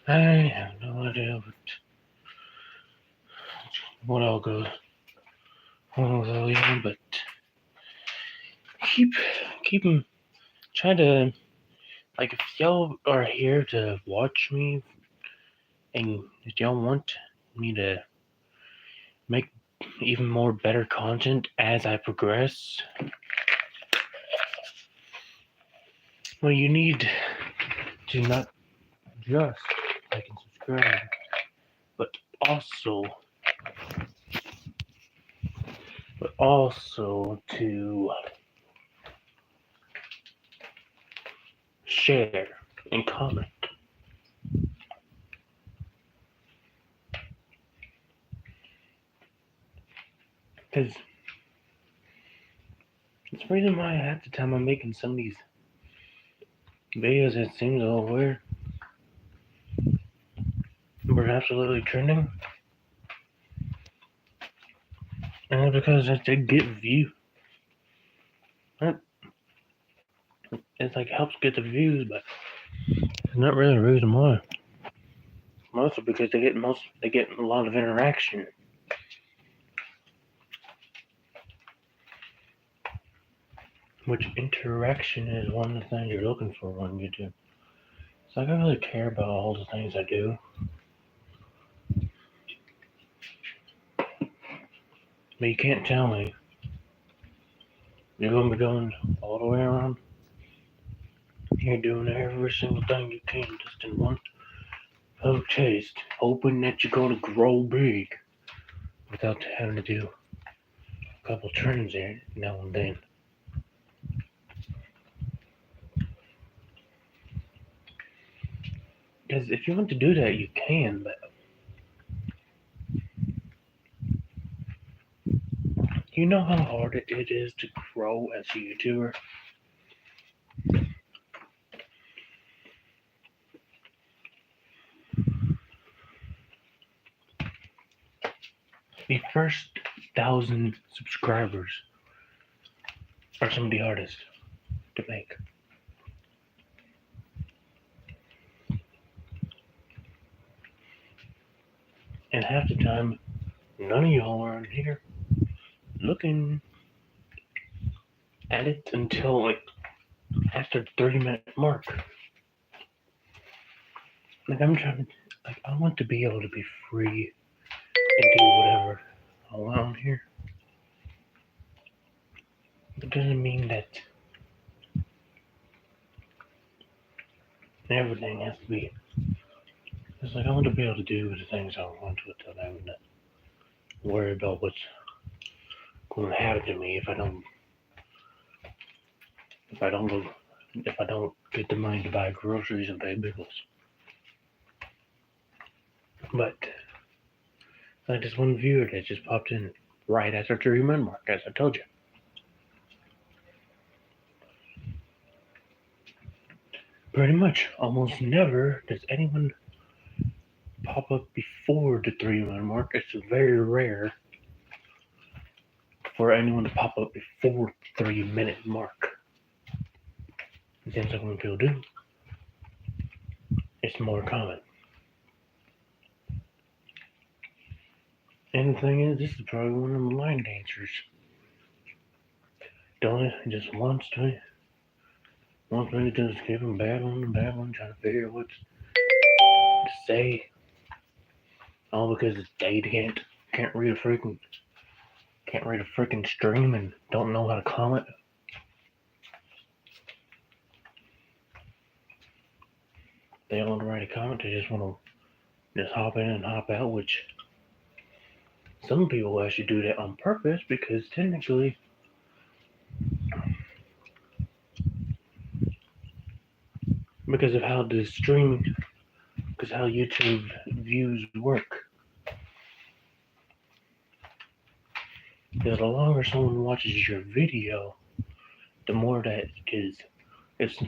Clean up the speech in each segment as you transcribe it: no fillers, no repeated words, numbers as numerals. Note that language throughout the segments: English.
I have no idea what all goes on with all y'all, but keep keep 'em. Try to, like, if y'all are here to watch me, and if y'all want me to make even more better content as I progress, well, you need to not just like and subscribe, but also to share and comment. Because it's the reason why half the time I'm making some of these videos that seems a little weird, but absolutely trending, and it's because they get views. It's like helps get the views, but it's not really the reason why. Mostly because they get a lot of interaction, which interaction is one of the things you're looking for on YouTube. It's like I really care about all the things I do, but you can't tell me you're gonna be going all the way around. You're doing every single thing you can just in one little taste, hoping that you're gonna grow big without having to do a couple turns there now and then. Because if you want to do that, you can, but you know how hard it is to grow as a YouTuber? The first 1,000 subscribers are some of the hardest to make. And half the time, none of y'all are in here looking at it until like after the 30-minute mark. Like I'm trying to, like I want to be able to be free and do whatever I want on here. It doesn't mean that everything has to be. It's like I want to be able to do the things I want to without having to worry about what's going to happen to me if I don't go if I don't get the money to buy groceries and pay bills. But like this one viewer that just popped in right after 3 minute mark, as I told you. Pretty much almost never does anyone pop up before the 3 minute mark. It's very rare for anyone to pop up before the 3 minute mark. It seems like when people do, it's more common. And the thing is, this is probably one of the line dancers. Don't it? Just wants me to just keep them babbling, trying to figure out what to say. All because they can't read a freaking stream and don't know how to comment. They don't want to write a comment. They just want to just hop in and hop out, which some people actually do that on purpose because technically because of how the stream, because how YouTube views work. Because the longer someone watches your video, the more that is, it's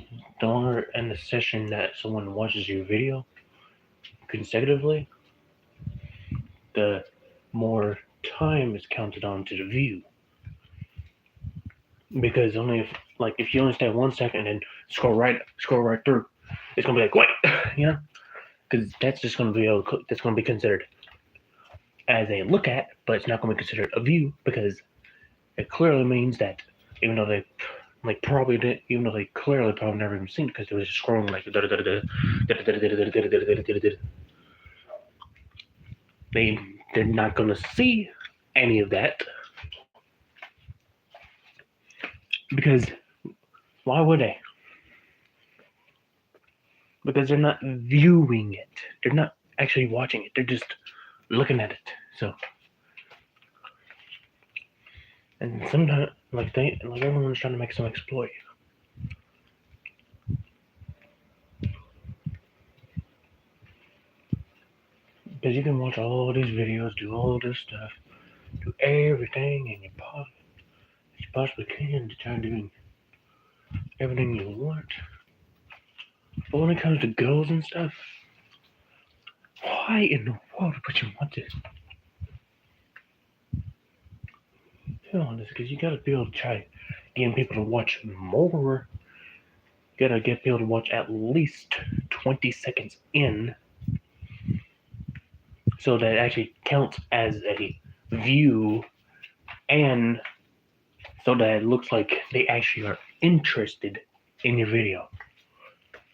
the longer in the session that someone watches your video consecutively, the more time is counted on to the view. Because only if you only stay 1 second and scroll right through, it's gonna be like what, you know. because that's just going to be that's going to be considered as a look at, but it's not going to be considered a view because it clearly means that even though they probably didn't, even though they clearly probably never even seen it because it was just scrolling like they're not going to see any of that because why would they? Because they're not viewing it. They're not actually watching it. They're just looking at it. So, and sometimes everyone's trying to make some exploit. Because you can watch all these videos, do all this stuff, do everything, and you possibly can to try doing everything you want. But when it comes to girls and stuff, why in the world would you want this? On this, because you gotta be able to try getting people to watch more. You gotta get people to watch at least 20 seconds in, so that it actually counts as a view, and so that it looks like they actually are interested in your video.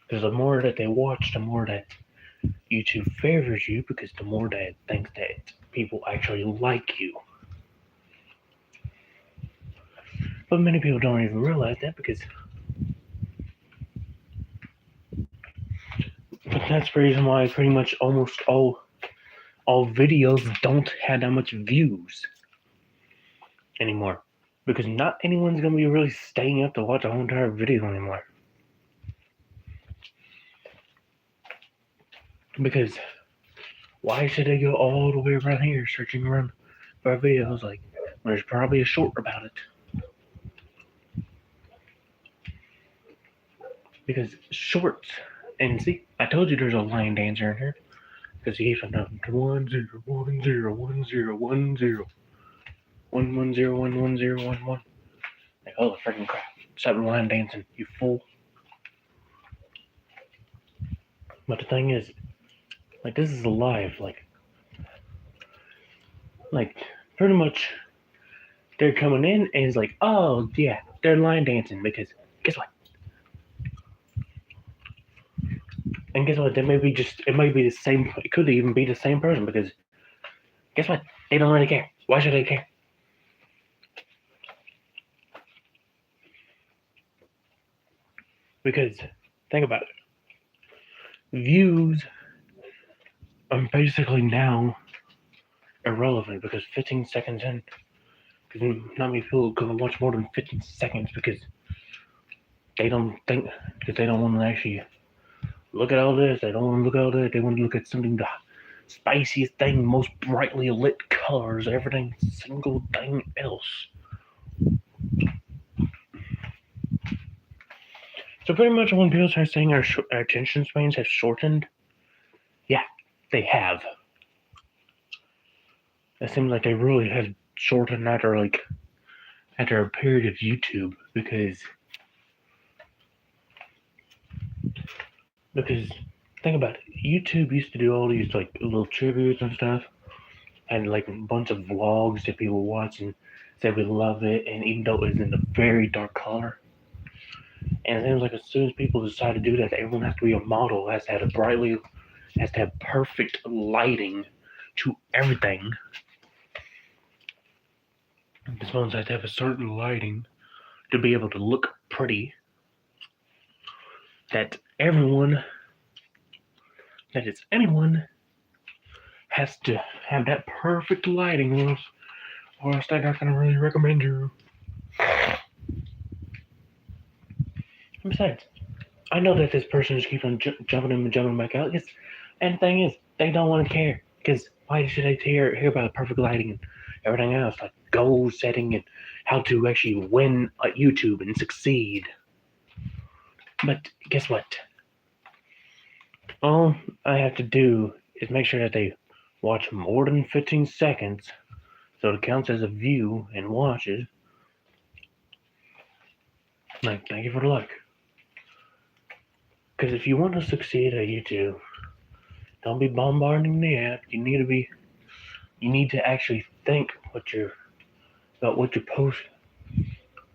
Because the more that they watch, the more that YouTube favors you, because the more that it thinks that people actually like you. But many people don't even realize that because that's the reason why pretty much almost all videos don't have that much views anymore. Because not anyone's gonna be really staying up to watch a whole entire video anymore. Because why should they go all the way around here searching around for videos like when there's probably a short about it? Because shorts, and see, I told you there's a line dancer in here. Because he keeps on 1 0 1 0 1 0 1 0 1 1 0 1 1 0 1 1. Like, holy freaking crap! Stop line dancing, you fool! But the thing is, like, this is live, like pretty much they're coming in and it's like, oh yeah, they're line dancing because guess what? And guess what? They may be it might be the same. It could even be the same person because guess what? They don't really care. Why should they care? Because think about it. Views are basically now irrelevant because 15 seconds in, because not many people are gonna watch more than 15 seconds because they don't want to actually look at all this. They don't want to look at all that. They want to look at something the spiciest thing, most brightly lit colors, everything, single thing else. So pretty much when people start saying our attention spans have shortened, yeah, they have. It seems like they really have shortened after a period of YouTube because think about it. YouTube used to do all these like little tributes and stuff, and like a bunch of vlogs that people watch and said we love it, and even though it was in a very dark color. And it seems like as soon as people decide to do that, everyone has to be a model, has to have perfect lighting to everything. This phones has to have a certain lighting to be able to look pretty. That anyone has to have that perfect lighting, or else they're not gonna really recommend you. And besides, I know that this person just keeps on jumping in and jumping back out. And the thing is, they don't want to care. Because why should they hear about the perfect lighting and everything else, like goal setting and how to actually win at YouTube and succeed? But guess what? All I have to do is make sure that they watch more than 15 seconds, so it counts as a view and watches. Like, thank you for the luck. Because if you want to succeed at YouTube, Don't be bombarding the app. You need to actually think about what you're posting,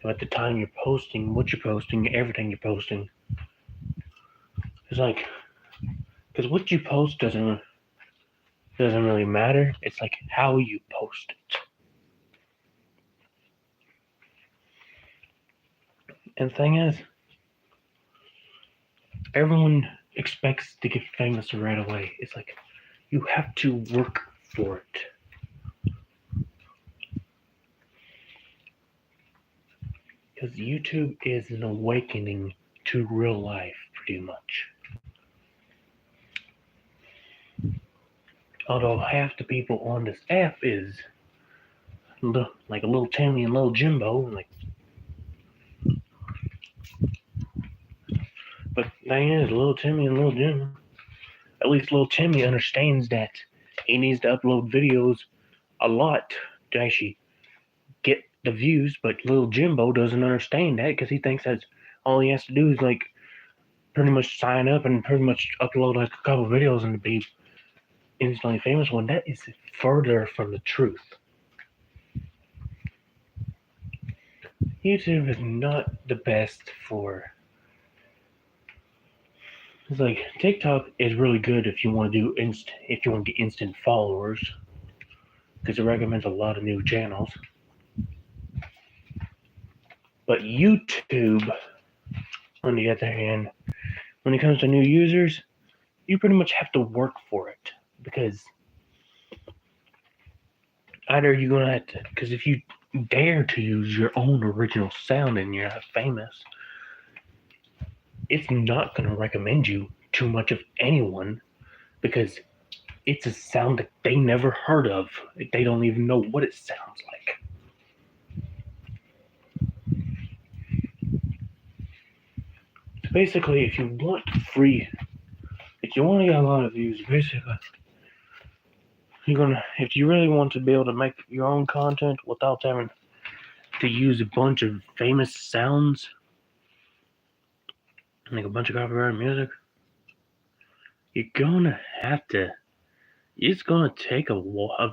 about the time you're posting, what you're posting, everything you're posting. It's like, because what you post doesn't really matter. It's like how you post it. And the thing is, everyone expects to get famous right away. It's like, you have to work for it. Because YouTube is an awakening to real life, pretty much. Although half the people on this app is like a little Timmy and little Jimbo, but the thing is, little Timmy and little Jimbo, at least little Timmy understands that he needs to upload videos a lot to actually get the views, but little Jimbo doesn't understand that because he thinks that's all he has to do is like pretty much sign up and pretty much upload like a couple videos and be instantly famous, when that is further from the truth. YouTube is not the best for. It's like TikTok is really good if you want to do if you want to get instant followers, because it recommends a lot of new channels. But YouTube, on the other hand, when it comes to new users, you pretty much have to work for it, because either you're gonna have to, because if you dare to use your own original sound and you're not famous, it's not going to recommend you too much of anyone, because it's a sound that they never heard of. They don't even know what it sounds like. So basically, if you want to get a lot of views, basically, if you really want to be able to make your own content without having to use a bunch of famous sounds, like a bunch of copyrighted music, it's gonna take a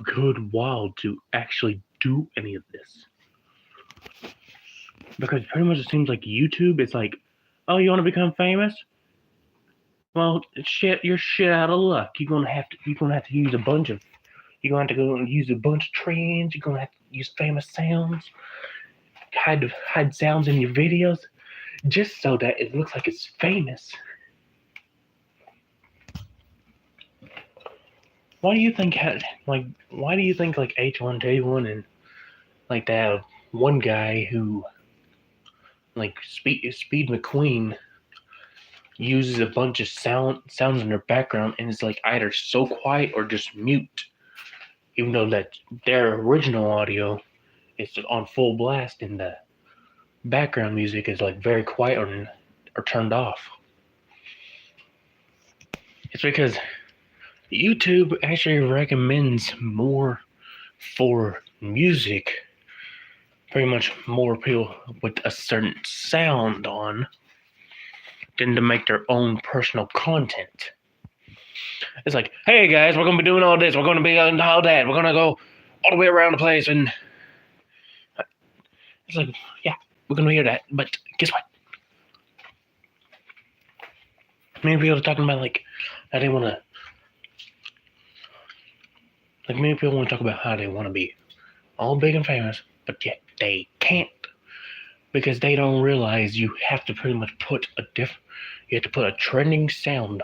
good while to actually do any of this. Because pretty much it seems like YouTube is like, oh, you want to become famous? Well, you're shit out of luck. You're gonna have to use a bunch of trends. You're gonna have to use famous sounds, hide sounds in your videos, just so that it looks like it's famous. Why do you think like H1T1 and like that one guy who like Speed McQueen uses a bunch of sounds in their background and is like either so quiet or just mute, even though that their original audio is on full blast and the background music is like very quiet or turned off? It's because YouTube actually recommends more for music, pretty much more people with a certain sound on, than to make their own personal content. It's like, hey guys, we're gonna be doing all this, we're gonna be on all that, we're gonna go all the way around the place, and it's like, yeah, we're gonna hear that, but guess what? Many people are talking about like how they wanna, like many people want to talk about how they want to be all big and famous, but yet they can't, because they don't realize you have to pretty much put a trending sound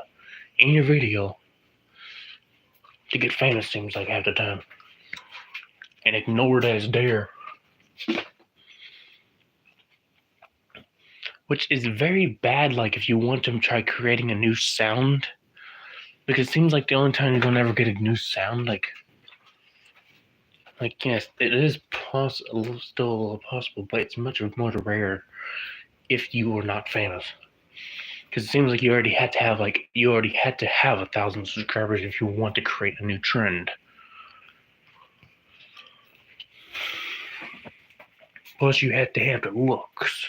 in your video to get famous, seems like half the time, and ignore that it's there, which is very bad. Like if you want to try creating a new sound, because it seems like the only time you're gonna ever get a new sound, like yes, it is still a little possible, but it's much more rare if you are not famous. Because it seems like you already had to have 1,000 subscribers if you want to create a new trend. Plus, you have to have the looks.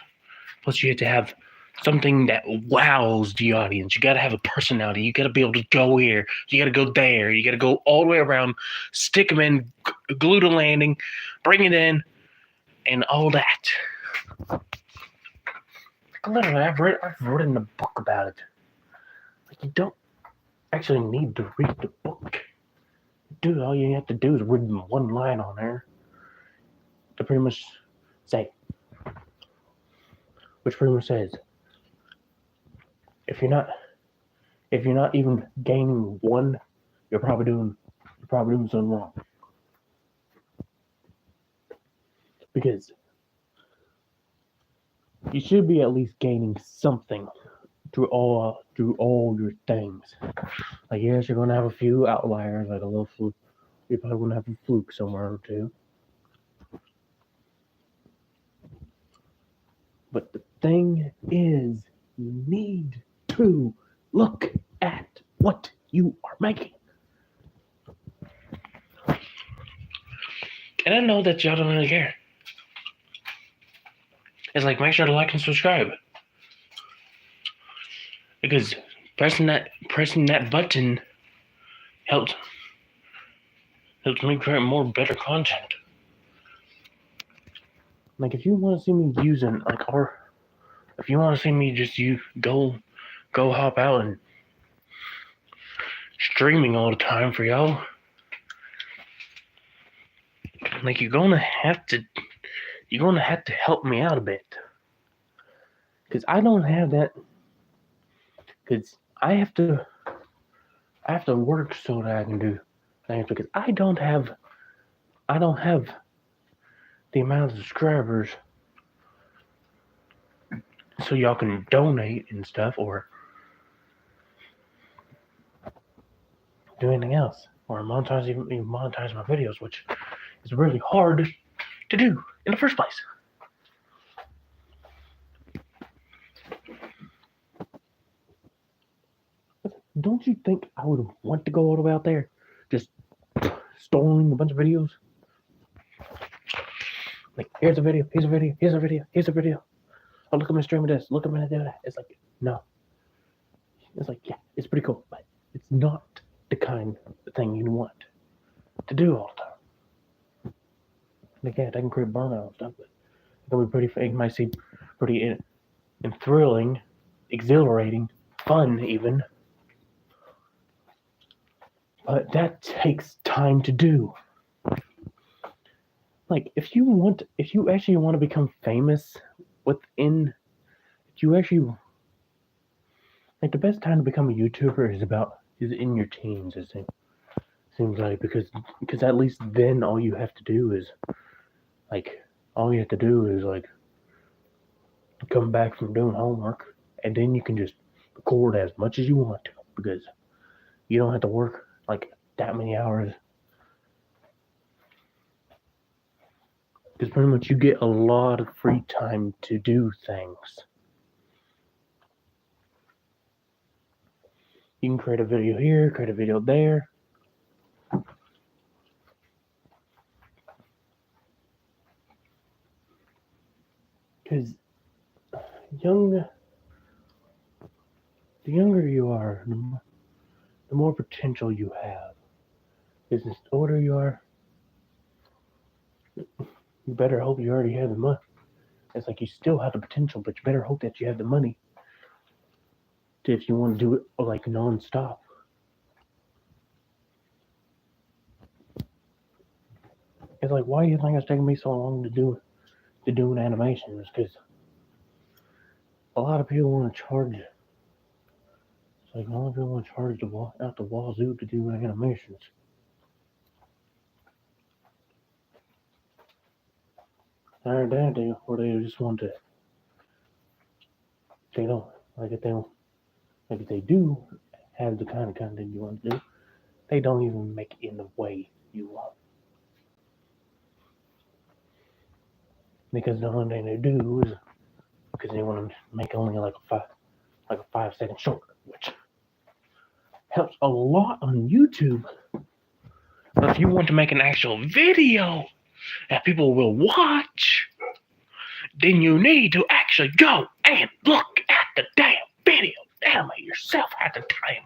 Plus, you have to have something that wows the audience. You gotta have a personality. You gotta be able to go here. You gotta go there. You gotta go all the way around, stick them in, glue the landing, bring it in, and all that. Literally, I've written a book about it. Like, you don't actually need to read the book. Dude, all you have to do is read one line on there to pretty much say, which pretty much says, if you're not even gaining one, you're probably doing something wrong. Because you should be at least gaining something through all your things. Like, yes, you're gonna have a few outliers, like a little fluke. You're probably gonna have a fluke somewhere or two. But the thing is, you need to look at what you are making. And I know that y'all don't really care. It's like, make sure to like and subscribe. Because pressing that button helps me create more better content. Like, if you want to see me using, like, if you want to see me just go hop out and streaming all the time for y'all, like, you're gonna have to help me out a bit. Because I don't have that. Because I have to work so that I can do things. Because I don't have the amount of subscribers so y'all can donate and stuff, or do anything else, or even monetize my videos, which is really hard to do in the first place. Don't you think I would want to go all the way out there, just storing a bunch of videos? Like, here's a video, here's a video, here's a video, here's a video. Oh, look at me streaming this, look at me do that. It's like, no. It's like, yeah, it's pretty cool, but it's not the kind of thing you want to do all the time. Like, yeah, that can create burnout and stuff, but it can be pretty, it might seem pretty thrilling, exhilarating, fun even. But that takes time to do. Like, if you actually want to become famous like, the best time to become a YouTuber is in your teens, it seems like, because at least then all you have to do is come back from doing homework, and then you can just record as much as you want to, because you don't have to work like that many hours. Because pretty much you get a lot of free time to do things. You can create a video here, create a video there. Because the younger you are, the more potential you have. Because the older you are, you better hope you already have the money. It's like you still have the potential, but you better hope that you have the money if you want to do it like non-stop. It's like, why do you think it's taking me so long to do an animation? It's because a lot of people want to charge. It's like, a lot of people want to charge out the wazoo to do animations. Or they just want to. They don't like if they do have the kind of content you want to do, they don't even make it in the way you want. Because the only thing they do is because they want to make only like a 5-second short, which helps a lot on YouTube. But if you want to make an actual video that people will watch, then you need to actually go and look at the damn video. Animate yourself at the time.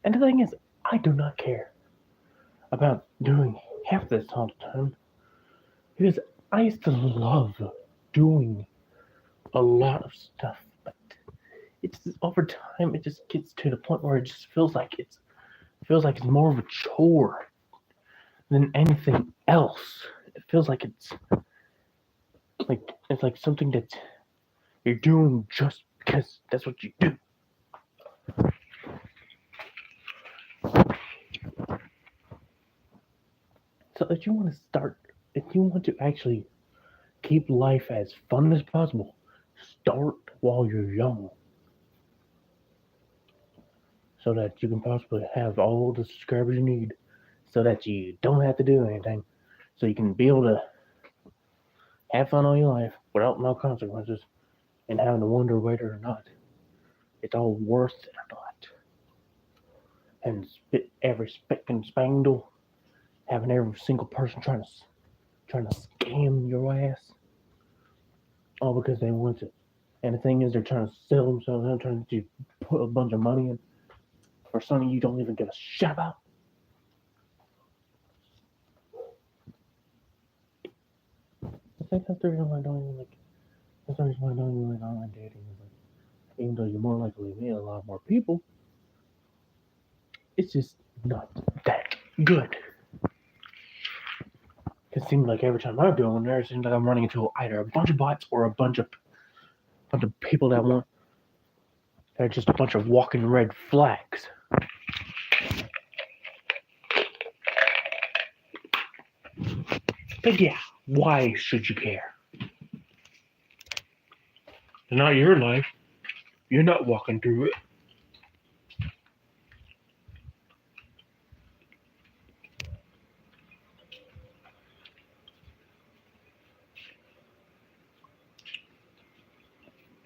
And the thing is, I do not care about doing half this all the time. Because I used to love doing a lot of stuff, but it's over time it just gets to the point where it just feels like it's more of a chore than anything else. It feels like it's like something that you're doing just because that's what you do. So if you want to actually keep life as fun as possible, start while you're young. So that you can possibly have all the subscribers you need, so that you don't have to do anything, so you can be able to have fun all your life without no consequences, and having to wonder whether or not it's all worth it or not. And spit every spick and spangle, having every single person trying to scam your ass, all because they want to. And the thing is, they're trying to sell themselves. They're trying to put a bunch of money in for something you don't even give a shit about. I think that's the reason why I don't even like. That's the reason why I don't even like online dating. Even though you're more likely to meet a lot more people, it's just not that good. It seems like every time I go in there, it seems like I'm running into either a bunch of bots or a bunch of people that want. They're just a bunch of walking red flags. But yeah, why should you care? It's not your life. You're not walking through it.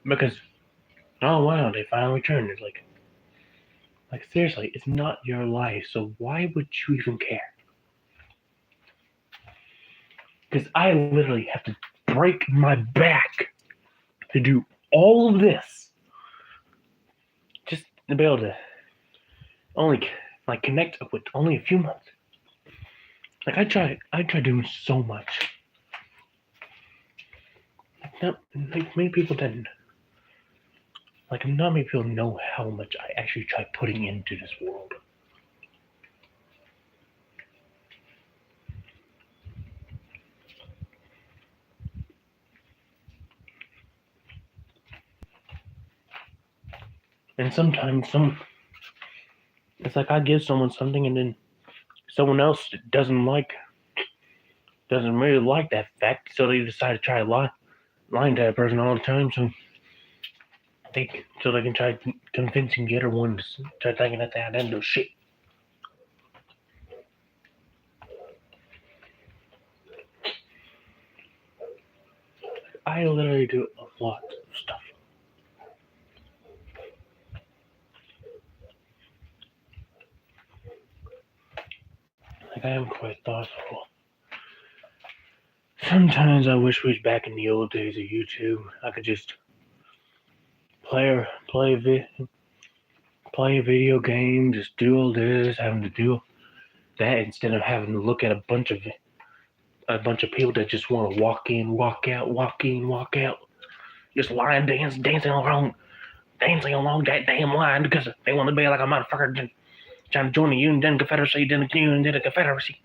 Because, oh wow, they finally turned it. Like seriously, it's not your life, so why would you even care? Because I literally have to break my back to do all of this just to be able to only connect up with only a few months. Like I try doing so much. Not many people didn't. Not many people know how much I actually try putting into this world. And sometimes it's like I give someone something and then someone else doesn't really like that fact, so they decide to try lying to that person all the time, so they can try convincing the other one to start thinking that they didn't do shit. I literally do a lot of stuff. I am quite thoughtful. Sometimes I wish we was back in the old days of YouTube. I could just play a video game, just do all this, having to do that instead of having to look at a bunch of people that just want to walk in, walk out, walk in, walk out, just dancing along that damn line because they want to be like a motherfucker trying to join the Union, then Confederacy, then the Union, then the Confederacy.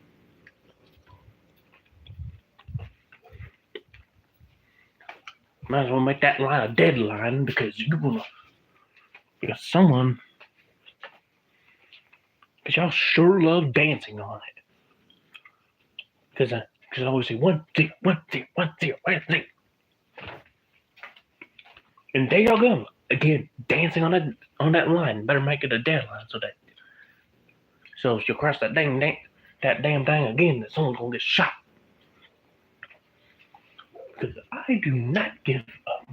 Might as well make that line a dead line because because y'all sure love dancing on it. Because I always say 1 0 1 0 1 0 1 0. And there y'all go again, dancing on that line. Better make it a dead line so if you cross that damn thing again, that someone's gonna get shot. Because I do not give up.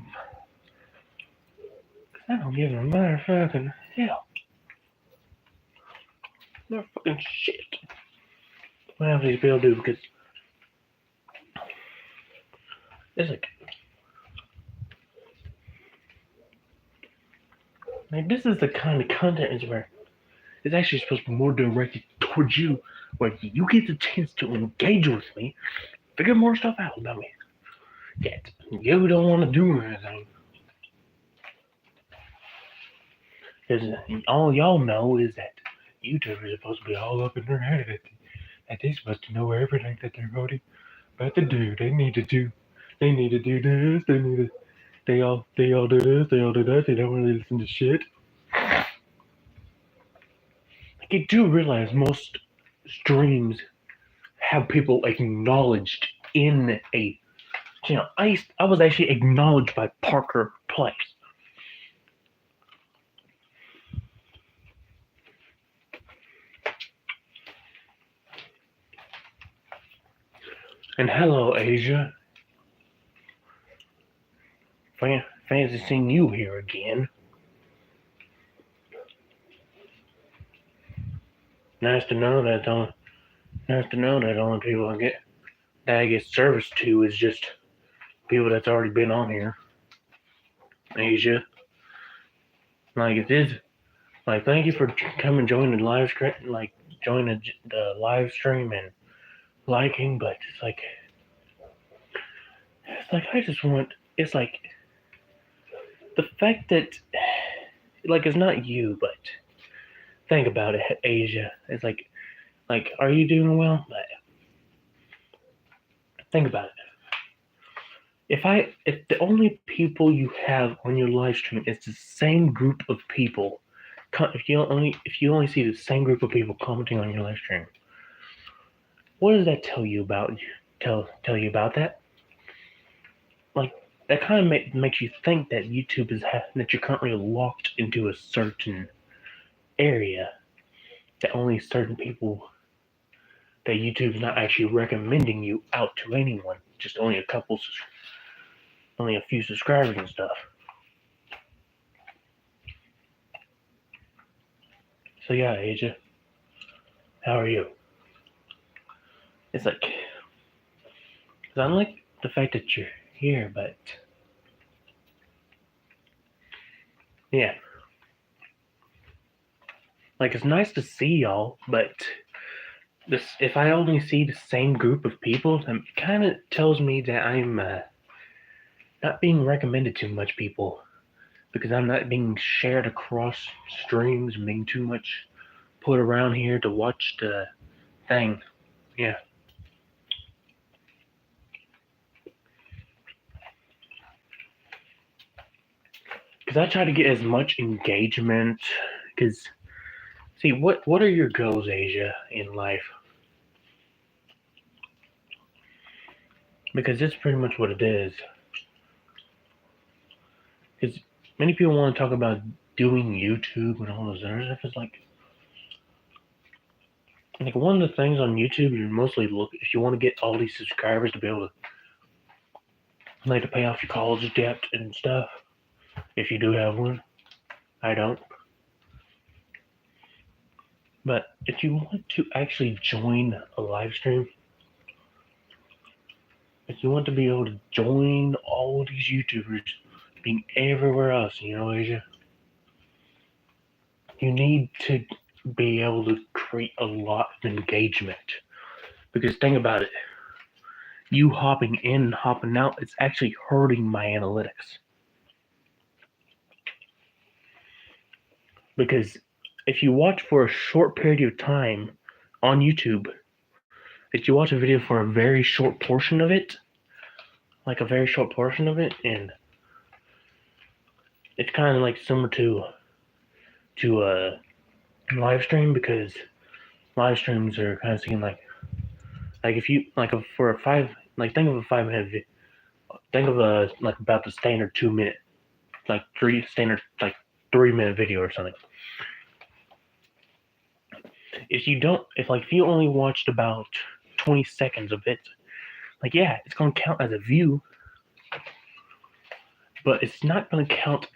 I don't give a motherfucking hell. Motherfucking shit. Whatever these people do, because It's like this is the kind of content is where it's actually supposed to be more directed towards you, where you get the chance to engage with me, figure more stuff out about me. Yet you don't want to do anything. Because all y'all know is that YouTube is supposed to be all up in their head that they're supposed to know everything that they're voting about to do. They need to do this, they all do this, they all do that, they don't really listen to shit. Like you do realize most streams have people acknowledged in a I was actually acknowledged by Parker Place. And hello, Asia. Fancy seeing you here again. Nice to know that only people I get service to is just people that's already been on here. Asia. Like it is. Like thank you for coming joining the live stream, like joining the live stream and liking, but it's like I just want. It's like the fact that like it's not you, but think about it, Asia. It's like are you doing well? But think about it. If the only people you have on your live stream is the same group of people, if you only see the same group of people commenting on your live stream, what does that tell you about that? Like that kind of makes you think that YouTube that you're currently locked into a certain area that only certain people, that YouTube's not actually recommending you out to anyone, just only a few subscribers and stuff. So yeah, Asia, how are you? It's like, cause I like the fact that you're here, but yeah, like it's nice to see y'all, but if I only see the same group of people, it kind of tells me that I'm not being recommended to much people, because I'm not being shared across streams and being too much put around here to watch the thing. Yeah. Because I try to get as much engagement. Because, see, what are your goals, Asia, in life? Because that's pretty much what it is. Because many people want to talk about doing YouTube and all those other stuff. It's like one of the things on YouTube, you mostly look, if you want to get all these subscribers to be able to pay off your college debt and stuff. If you do have one, I don't. But if you want to actually join a live stream, if you want to be able to join all these YouTubers being everywhere else, Asia, you need to be able to create a lot of engagement. Because think about it, you hopping in and hopping out, it's actually hurting my analytics. Because if you watch for a short period of time on YouTube, if you watch a video for a very short portion of it, and it's kind of like similar to a live stream, because live streams are kind of seeing like if you for a 5, think of a 5-minute video, think of a about the standard 2-minute, 3-minute video or something. If you only watched about 20 seconds of it, it's going to count as a view, but it's not going to count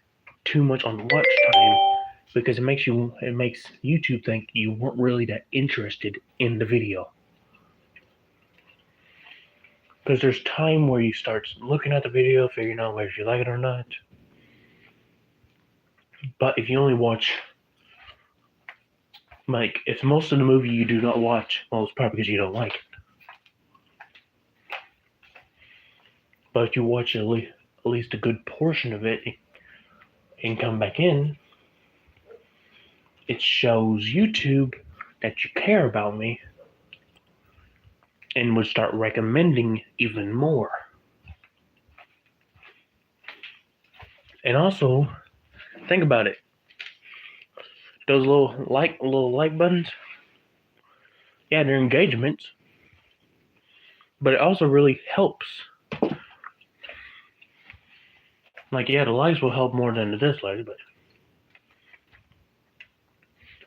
too much on watch time, because it makes YouTube think you weren't really that interested in the video. Because there's time where you start looking at the video, figuring out whether you like it or not. But if you only watch, like, if most of the movie you do not watch, well, it's probably because you don't like it. But if you watch at least a good portion of it and come back in, it shows YouTube that you care about me and would start recommending even more. And also, think about it. Those little like buttons, yeah, they're engagements, but it also really helps. Like, yeah, the likes will help more than the dislikes,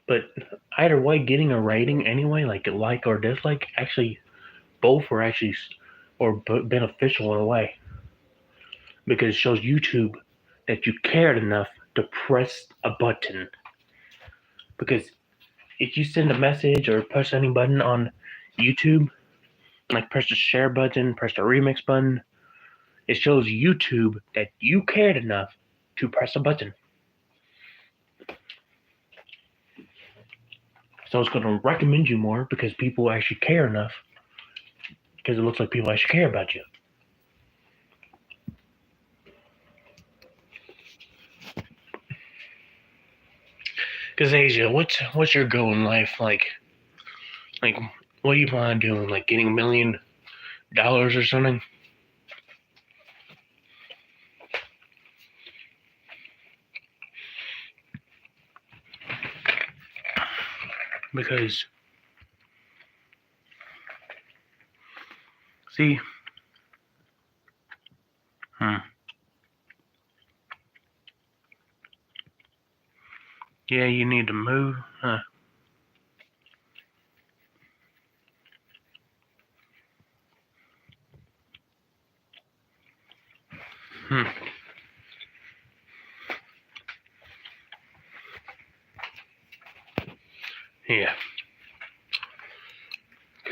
but either way, getting a rating anyway, like a like or dislike, actually, both are actually beneficial in a way, because it shows YouTube that you cared enough to press a button. Because if you send a message or push any button on YouTube, like press the share button, press the remix button, it shows YouTube that you cared enough to press a button. So it's going to recommend you more because people actually care enough, because it looks like people actually care about you. Because Asia, what's your goal in life? Like, what do you plan on doing? Like getting $1 million or something? Because, see, yeah, you need to move, huh? Yeah.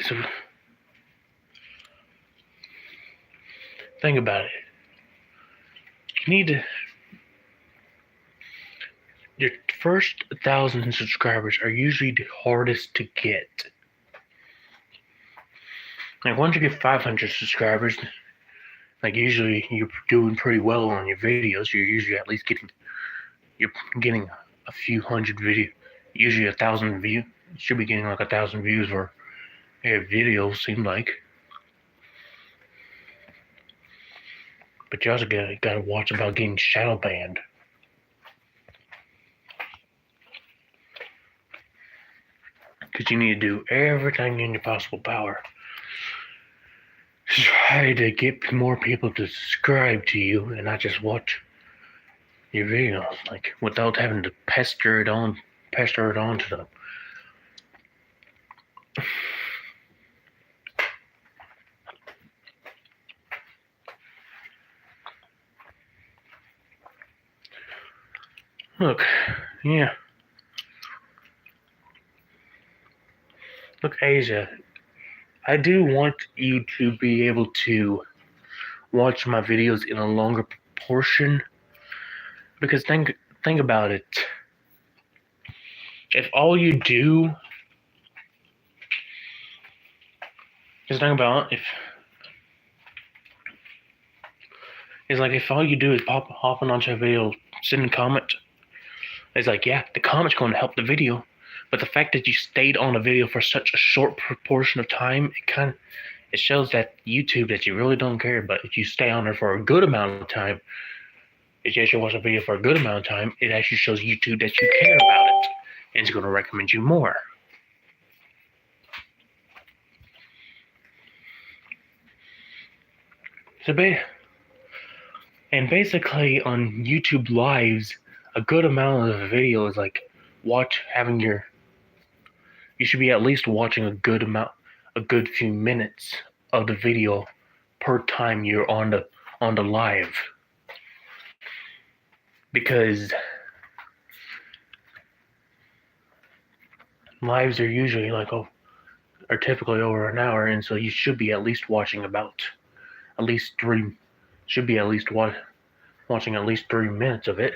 So, think about it. You need to. Your first 1,000 subscribers are usually the hardest to get. Like, once you get 500 subscribers, like, usually you're doing pretty well on your videos. You're usually at least getting a few hundred usually 1,000 views. You should be getting like 1,000 views for a video, seemed like. But you also gotta watch about getting shadow banned. Because you need to do everything in your possible power to try to get more people to subscribe to you and not just watch your videos, like, without having to pester it on to them. Look, yeah. Look, Asia, I do want you to be able to watch my videos in a longer proportion, because think about it. If all you do is think about if it's like if all you do is hopping onto a video, sending a comment, it's like, yeah, the comment's going to help the video, but the fact that you stayed on a video for such a short proportion of time, it shows that YouTube that you really don't care. But if you stay on there for a good amount of time, if you actually watch a video for a good amount of time, it actually shows YouTube that you care about it, and it's going to recommend you more. And basically on YouTube Lives, a good amount of the video is like you should be at least watching a good few minutes of the video per time you're on the live. Because lives are usually are typically over an hour, and so you should be at least watching about at least should be at least watching at least 3 minutes of it.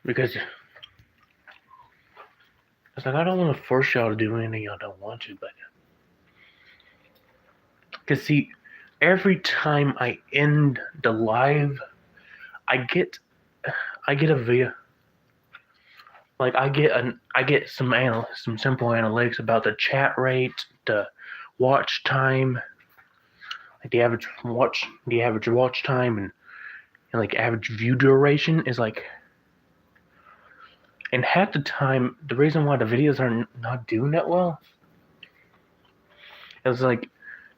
Because it's like, I don't want to force y'all to do anything y'all don't want to, but because see, every time I end the live, I get a video. Like I get some simple analytics about the chat rate, the watch time, like the average watch time, and like average view duration is like. And half the time, the reason why the videos are not doing that well is like,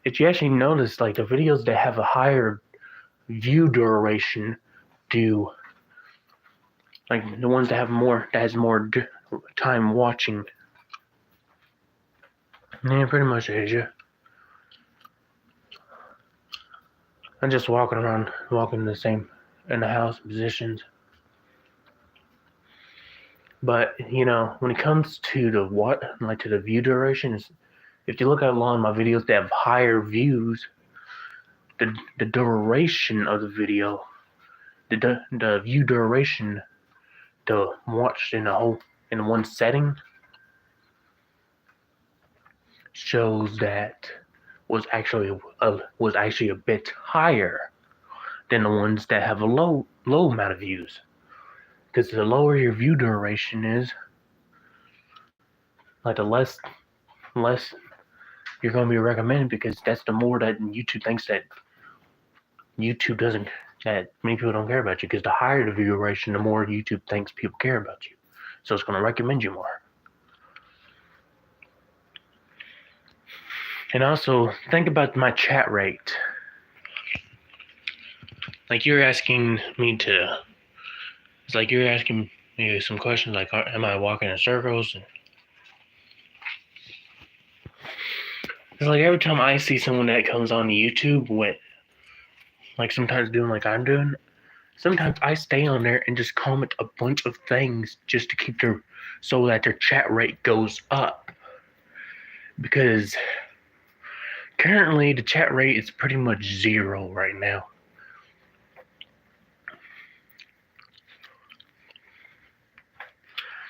if you actually notice, like the videos that have a higher view duration do, like the ones that has more time watching. Yeah, pretty much Asia. I'm just walking in the house positions. But when it comes to the view durations, if you look at a lot of my videos that have higher views, the duration of the video, the view duration, to watch in one setting, shows that was actually a bit higher than the ones that have a low amount of views. Because the lower your view duration is, like the less you're going to be recommended, because that's the more that YouTube thinks that that many people don't care about you. Because the higher the view duration, the more YouTube thinks people care about you. So it's going to recommend you more. And also, think about my chat rate. Like you're asking me some questions like, am I walking in circles? And it's like every time I see someone that comes on YouTube with, like sometimes doing like I'm doing, sometimes I stay on there and just comment a bunch of things just to keep so that their chat rate goes up. Because currently the chat rate is pretty much 0 right now.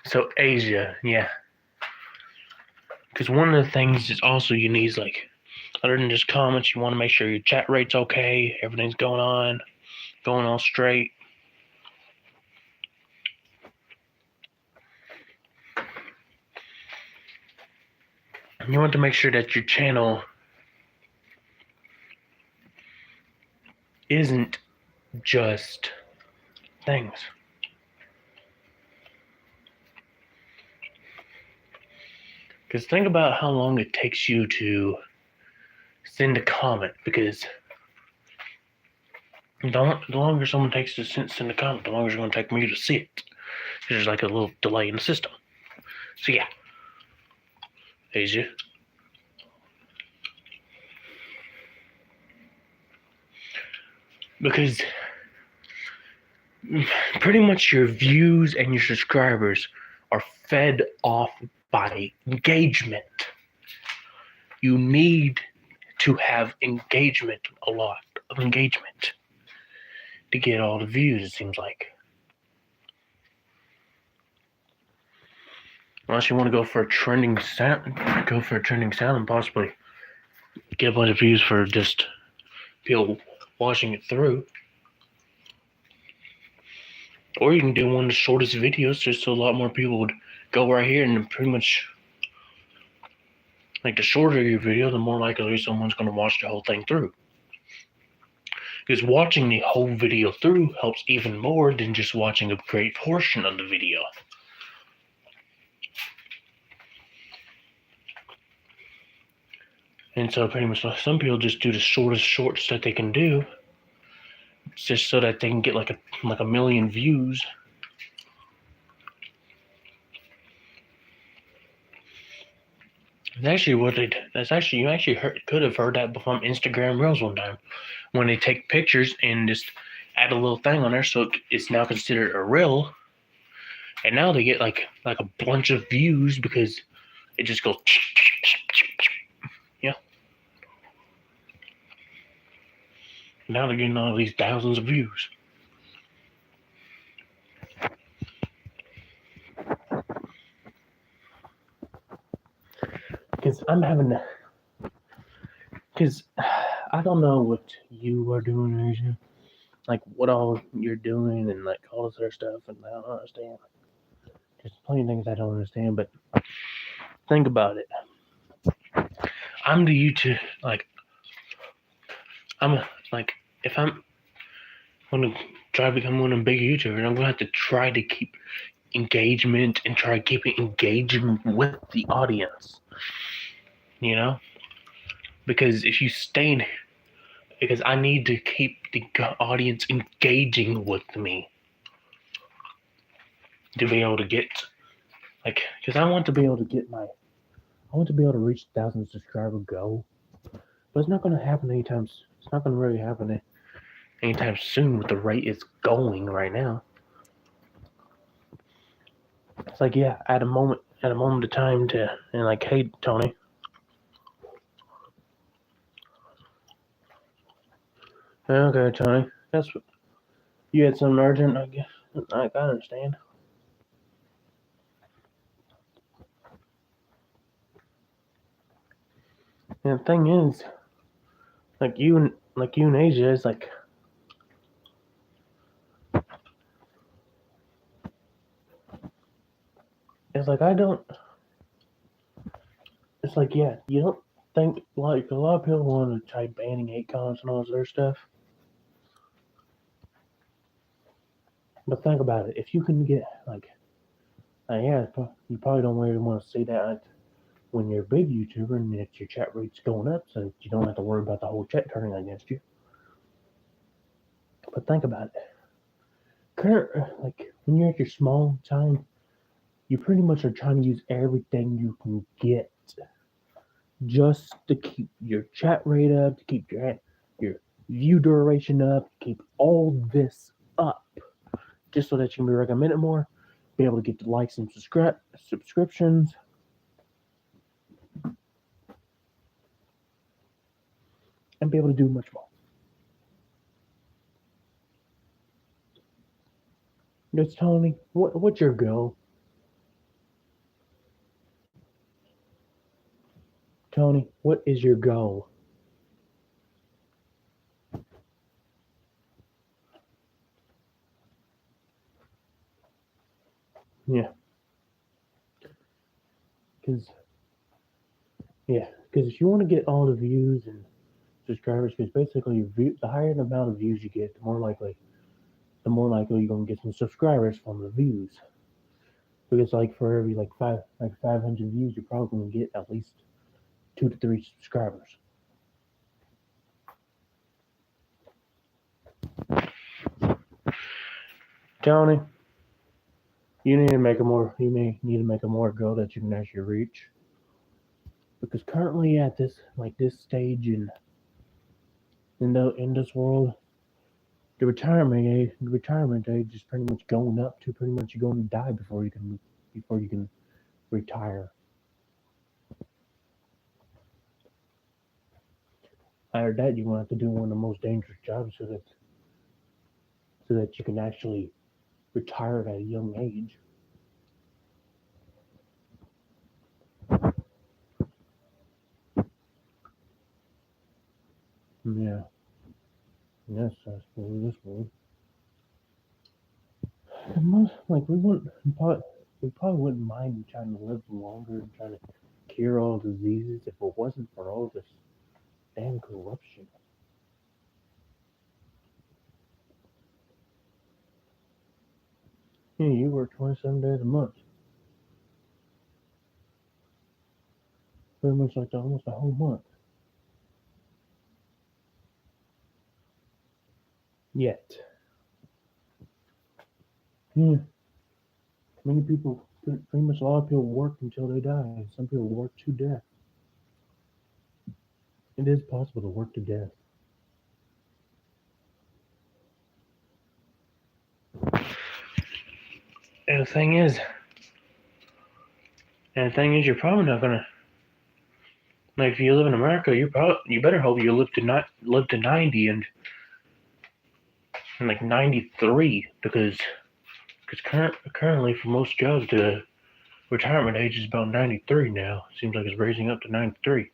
So Asia, yeah. Because one of the things is also you need is like, other than just comments, you want to make sure your chat rate's okay, everything's going all straight. You want to make sure that your channel isn't just things. Because think about how long it takes you to send a comment. Because the longer someone takes to send a comment, the longer it's going to take me to see it. There's like a little delay in the system. So yeah. Asia. Because pretty much your views and your subscribers are fed off by engagement. You need to have engagement, a lot of engagement, to get all the views, it seems like. Unless you want to go for a trending sound and possibly get a bunch of views for just people watching it through. Or you can do one of the shortest videos just so a lot more people would go right here, and pretty much, like, the shorter your video, the more likely someone's going to watch the whole thing through. Because watching the whole video through helps even more than just watching a great portion of the video. And so pretty much some people just do the shortest shorts that they can do, just so that they can get like a million views. That's actually you could have heard that from Instagram Reels one time, when they take pictures and just add a little thing on there, so it's now considered a reel. And now they get like a bunch of views because it just goes. Yeah. Now they're getting all these thousands of views. Because I'm having. Because I don't know what you are doing, Asia. Like what all you're doing and like all this other stuff, and I don't understand. There's plenty of things I don't understand, but think about it. I'm the YouTube, like, I'm, like, if I'm gonna try to become one of the big YouTubers, I'm gonna have to try to keep engagement and try keeping engagement with the audience, you know? Because if you stay in, because I need to keep the audience engaging with me to be able to get, like, because I want to be able to get I want to be able to reach 1,000 subscriber goal, but it's not going to happen anytime. It's not going to really happen anytime soon with the rate it's going right now. It's like, yeah, at a moment of time to, and like, hey, Tony. Okay, Tony. That's what you had something urgent. I guess I understand. And the thing is, like you and Asia is like, it's like I don't. It's like, yeah, you don't think like a lot of people want to try banning hate comments and all this other stuff. But think about it. If you can get like, yeah, you probably don't really want to see that when you're a big YouTuber and that your chat rate's going up, so you don't have to worry about the whole chat turning against you. But think about it. Like when you're at your small time, you pretty much are trying to use everything you can get just to keep your chat rate up, to keep your view duration up, to keep all this up, just so that you can be recommended more, be able to get the likes and subscriptions. And be able to do much more. Yes, Tony, what's your goal? Tony, what is your goal? Yeah. Because if you want to get all the views and subscribers, because basically the higher the amount of views you get, the more likely you're gonna get some subscribers from the views. Because like for every like 500 views, you're probably gonna get at least 2 to 3 subscribers. Tony, you need to make a more goal that you can actually reach. Because currently at this stage in this world, the retirement age is pretty much going up to pretty much you're going to die before you can retire. Either that, you're gonna have to do one of the most dangerous jobs so that you can actually retire at a young age. Yeah. Yes, I suppose this one. We probably wouldn't mind trying to live longer and trying to cure all diseases if it wasn't for all this damn corruption. Yeah, you work 27 days a month. Pretty much like almost a whole month. Yet. Yeah. Many people, pretty much a lot of people work until they die. Some people work to death. It is possible to work to death. And the thing is, you're probably not gonna, like, if you live in America, you better hope you live to 90 and like 93, because currently for most jobs the retirement age is about 93 now. Seems like it's raising up to 93.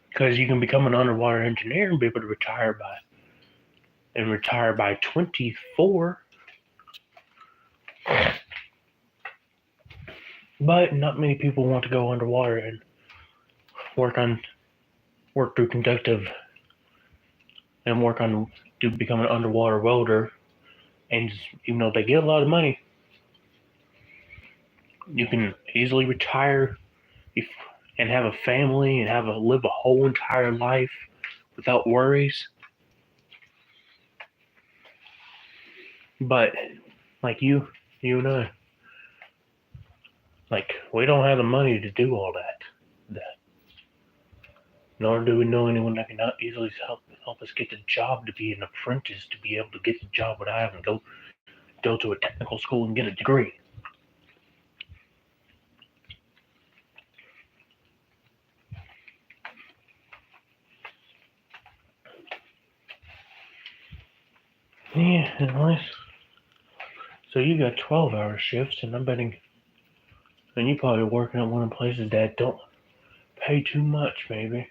Because you can become an underwater engineer and be able to retire by 24. But not many people want to go underwater and work through conductive and work on to become an underwater welder. And even though they get a lot of money, you can easily retire and have a family and live a whole entire life without worries. But like you and I, like, we don't have the money to do all that. Nor do we know anyone that can easily help us get the job to be an apprentice, to be able to get the job what I have and go to a technical school and get a degree. Yeah, nice. So you got 12-hour shifts, and I'm betting, and you probably working at one of the places that don't pay too much, maybe.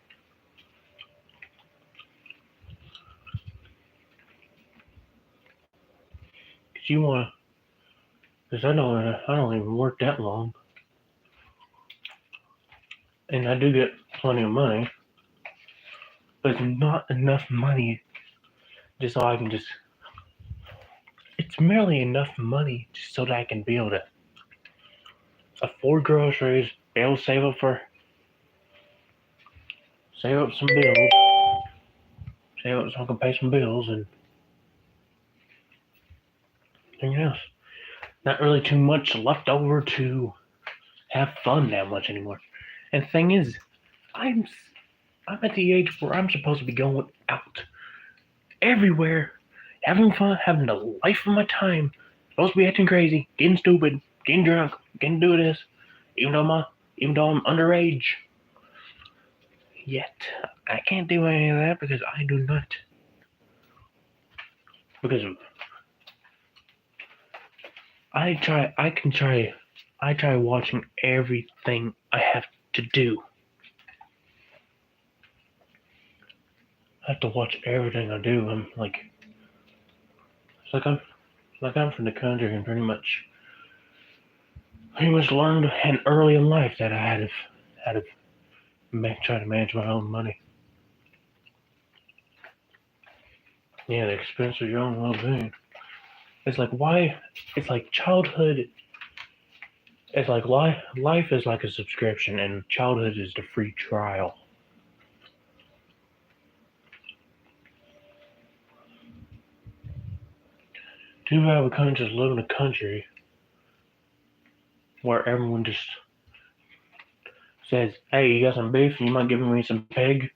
Because I don't even work that long, and I do get plenty of money, but it's not enough money just so I can just. It's merely enough money just so that I can be able to afford groceries, be able to save up some bills, save up so I can pay some bills and anything else. Not really too much left over to have fun that much anymore. And the thing is, I'm at the age where I'm supposed to be going out everywhere, having fun, having the life of my time. Supposed to be acting crazy, getting stupid, getting drunk, getting do this, even though I'm underage. Yet I can't do any of that because I do not. Because I try watching everything I have to do. I have to watch everything I do. I'm like, it's like I'm from the country and pretty much learned and early in life that I had to try to manage my own money. Yeah, the expense of your own well-being. It's like why? It's like childhood. It's like life is like a subscription, and childhood is the free trial. Too bad we couldn't just live in a country where everyone just says, "Hey, you got some beef? You mind giving me some pig?"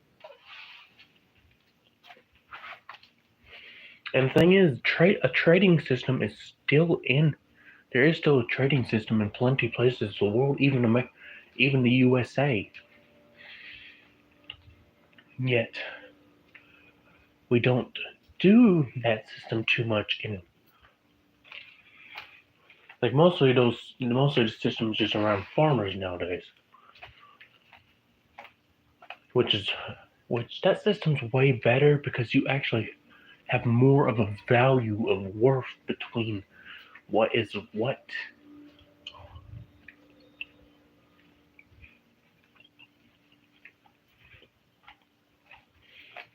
And the thing is, a trading system is still in. There is still a trading system in plenty of places in the world, even the USA. Yet we don't do that system too much in. Like mostly the systems just around farmers nowadays. Which that system's way better because you actually have more of a value of worth between what is what.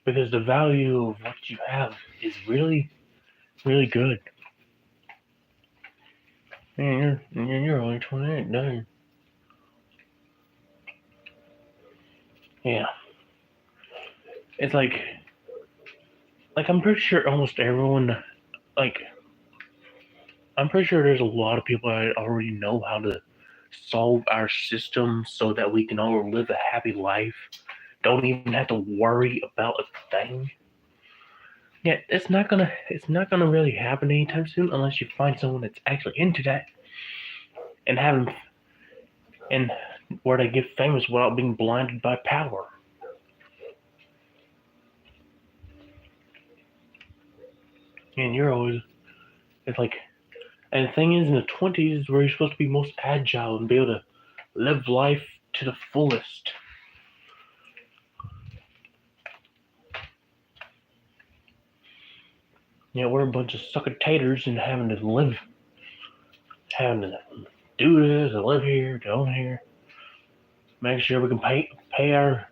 Because the value of what you have is really, really good. Man, you're only 28, dang. Yeah. It's like I'm pretty sure almost everyone, like, I'm pretty sure there's a lot of people that already know how to solve our system so that we can all live a happy life. don't even have to worry about a thing. Yeah, it's not gonna really happen anytime soon unless you find someone that's actually into that and having and where they get famous without being blinded by power. And you're always it's like and the thing is in the 20s is where you're supposed to be most agile and be able to live life to the fullest. Yeah, we're a bunch of succotators and having to do this and live here, go here, make sure we can pay our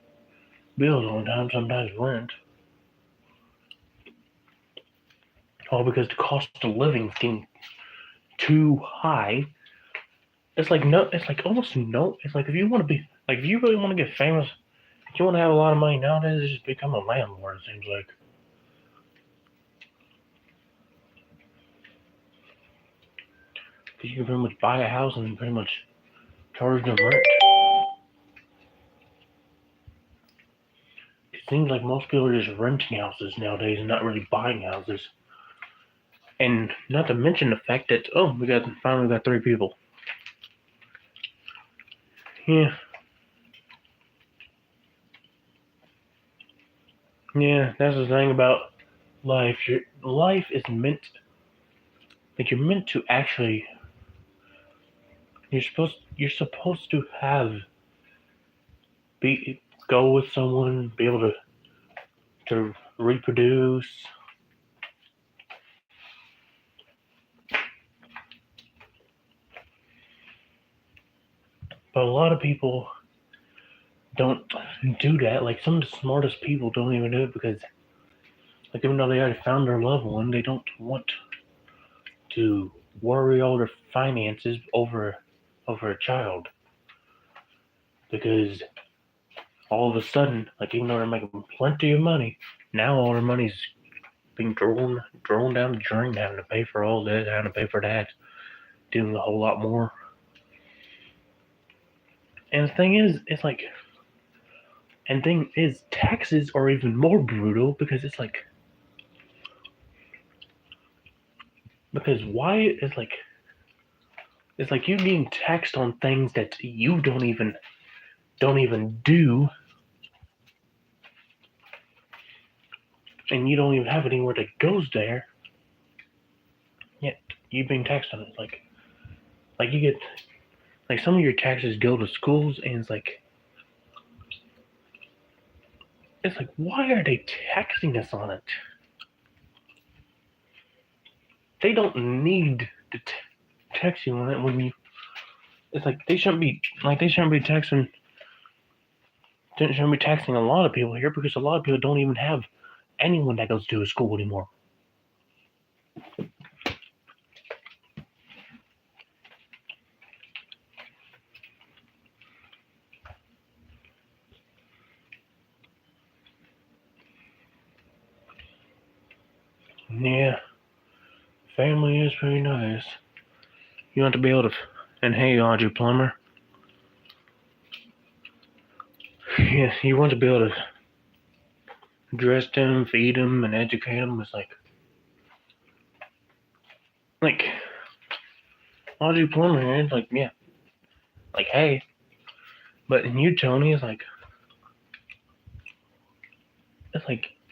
bills on time, sometimes rent. All because the cost of living is getting too high. It's like no, it's like almost no. It's like if you want to be like if you really want to get famous, if you want to have a lot of money nowadays, it's just become a landlord. It seems like. Because you can pretty much buy a house and pretty much charge them rent. It seems like most people are just renting houses nowadays and not really buying houses. And not to mention the fact that we finally got 3 people. Yeah. Yeah, that's the thing about life. Life is meant like you're meant to actually you're supposed to go with someone, be able to reproduce. But a lot of people don't do that. Like some of the smartest people don't even do it because like even though they already found their loved one, they don't want to worry all their finances over a child. Because all of a sudden, like even though they're making plenty of money, now all their money's being drawn down the drain, having to pay for all this, having to pay for that, doing a whole lot more. And the thing is, it's like, taxes are even more brutal because it's like, because why it's like you being taxed on things that you don't even do, and you don't even have anywhere that goes there. Yet you being taxed on it, like you get like some of your taxes go to schools, and it's like why are they taxing us on it? They don't need to tax you on it when you. It's like they shouldn't be taxing. Shouldn't be taxing a lot of people here because a lot of people don't even have anyone that goes to a school anymore. Yeah, family is pretty nice. You want to be able to. And hey, Audrey Plumber. Yes, you want to be able to dress them, feed them, and educate them. It's like Audrey Plumber here. It's like yeah, like hey, but in you, Tony, it's like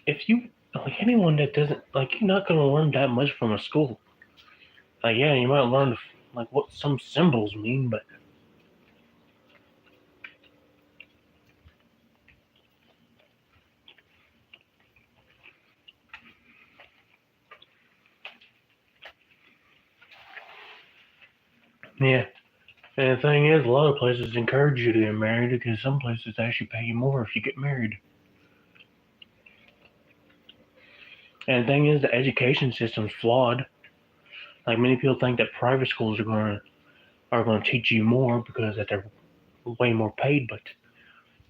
if you like anyone that doesn't like you're not gonna learn that much from a school. Like yeah, you might learn like what some symbols mean, but yeah. And the thing is, a lot of places encourage you to get married because some places actually pay you more if you get married. And the thing is, the education system's flawed. Like many people think that private schools are gonna teach you more because that they're way more paid, but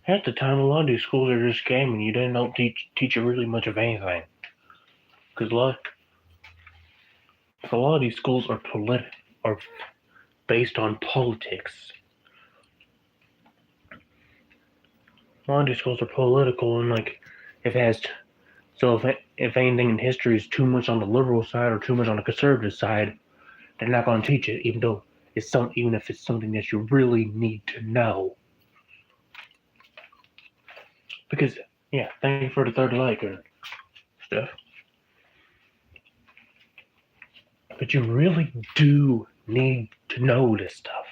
half the time a lot of these schools are just scamming you. They don't teach you really much of anything. Because a lot of these schools are based on politics. A lot of these schools are political, and like if it has so if anything in history is too much on the liberal side or too much on the conservative side, they're not going to teach it, even if it's something that you really need to know. Because yeah, thank you for the third like and stuff. But you really do need to know this stuff.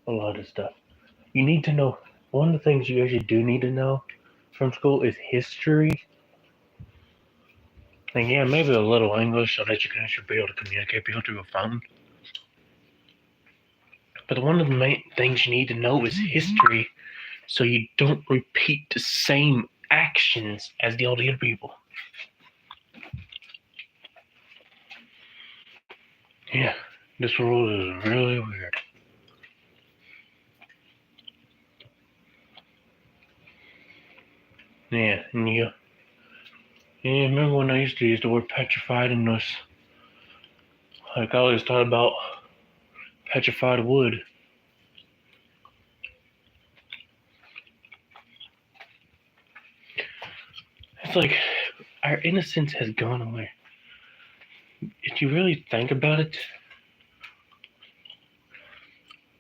A lot of stuff. You need to know. One of the things you actually do need to know from school is history. And yeah, maybe a little English so that you can actually be able to communicate people through a phone. But one of the main things you need to know is history so you don't repeat the same actions as the older people. Yeah, this world is really weird. Yeah, and remember when I used to use the word petrified in this? Like I always thought about petrified wood. It's like our innocence has gone away. If you really think about it,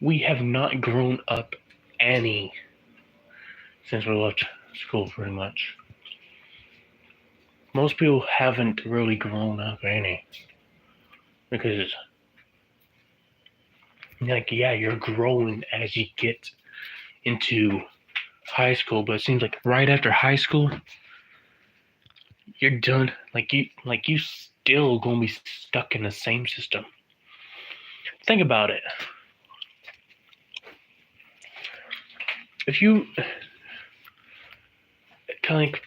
we have not grown up any since we left school pretty much. Most people haven't really grown up any. Because like yeah, you're growing as you get into high school, but it seems like right after high school you're done. You still gonna be stuck in the same system. Think about it. If you kind of like,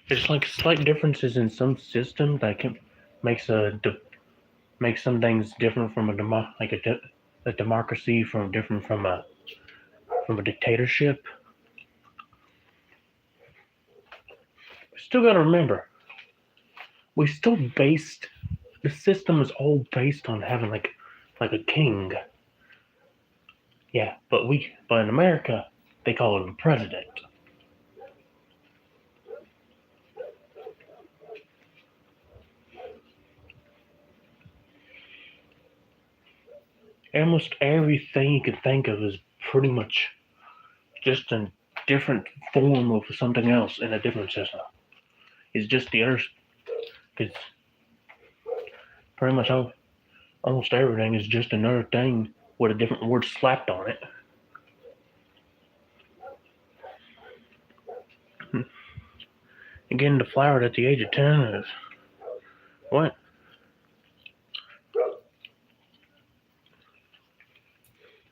there's like slight differences in some systems that can makes makes some things different from a democracy from different from a dictatorship. We still gotta remember, we still based the system is all based on having like a king. Yeah, but in America they call him president. Almost everything you can think of is pretty much just a different form of something else in a different system. It's just the other. It's pretty much almost everything is just another thing with a different word slapped on it. And getting deflowered at the age of 10 is what?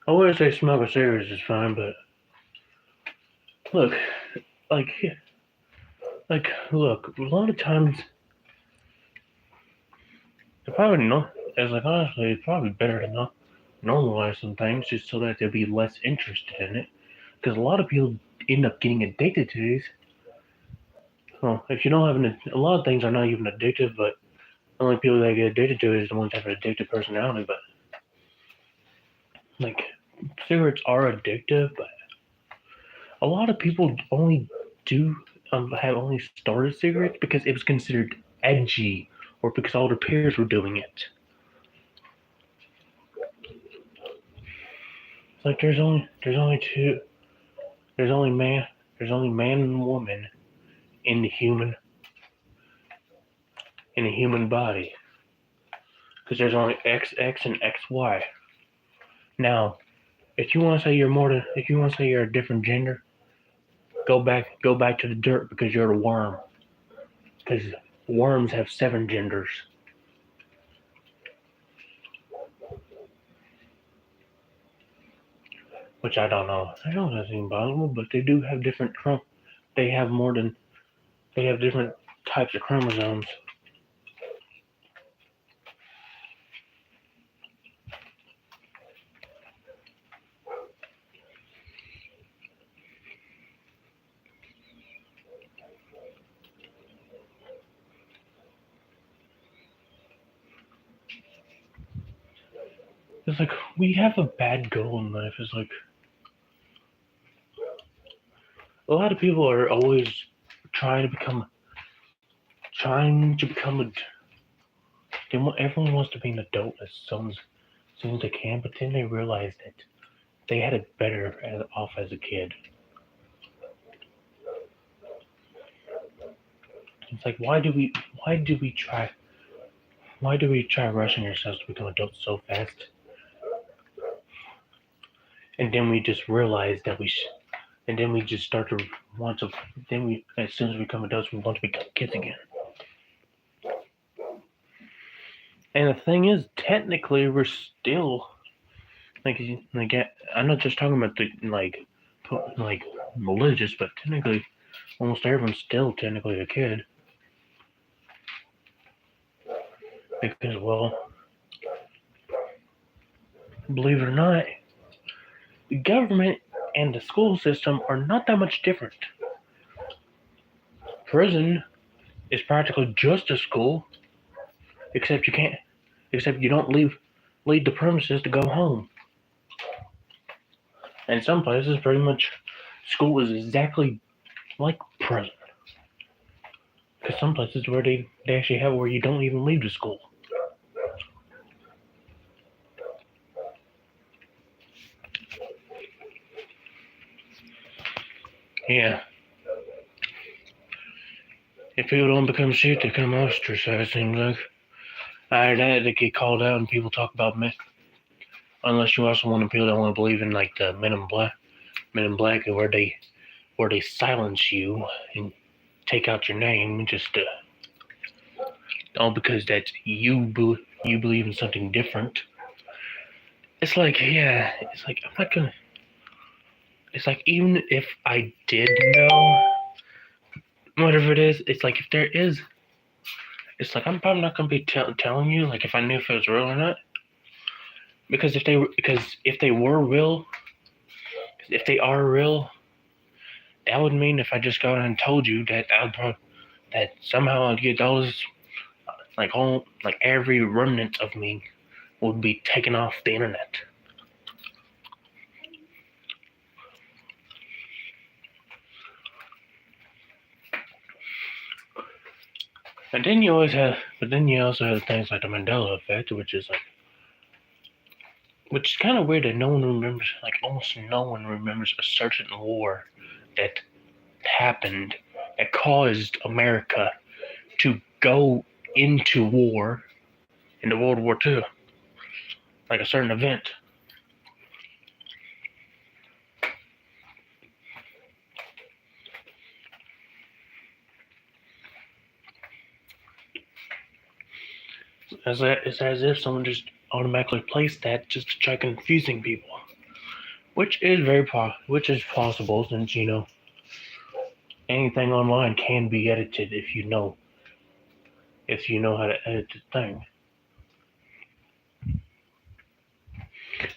I would say smoking cigarettes is fine, but look, like, look, a lot of times, they probably not, as like, honestly, it's probably better to not normalize some things just so that they'll be less interested in it. Because a lot of people end up getting addicted to these. Well, if you don't have a lot of things are not even addictive, but the only people that get addicted to it is the ones that have an addictive personality. But like, cigarettes are addictive, but a lot of people only do have only started cigarettes because it was considered edgy or because all their peers were doing it. It's like there's only man and woman in the human body because there's only XX and XY. Now, if you want to say you're a different gender, go back to the dirt because you're a worm. Because worms have 7 genders. Which I don't know. I don't know if that's even possible, but they do have different they have more than they have different types of chromosomes. It's like we have a bad goal in life. It's like a lot of people are always trying to become trying to become a everyone wants to be an adult as soon as they can, but then they realize that they had it better off as a kid. It's like why do we try rushing ourselves to become adults so fast, and then we just realize that and then we just start to want to then we as soon as we become adults we want to become kids again. And the thing is, technically, we're still like I'm not just talking about the like religious, but technically, almost everyone's still technically a kid because, well, believe it or not, the government and the school system are not that much different. Prison is practically just a school, except you don't leave the premises to go home. And some places, pretty much, school is exactly like prison. Because some places where they actually have where you don't even leave the school. Yeah. If people don't become shit, they become ostracized, seems like. Either that, they get called out and people talk about me. Unless you also want people that want to believe in like the Men in Black, where they silence you and take out your name just all because that you believe in something different. It's like, yeah, it's like I'm not gonna. It's like even if I did know whatever it is, it's like if there is, it's like I'm probably not gonna be telling you like if I knew if it was real or not. Because if they were real, if they are real, that would mean if I just got and told you that that somehow I'd get those like every remnant of me would be taken off the internet. And then you also have things like the Mandela effect, which is kind of weird that no one remembers, like almost no one remembers a certain war that happened that caused America to go into war into World War II, like a certain event. It's as if someone just automatically placed that just to try confusing people, which is possible since anything online can be edited if you know how to edit the thing.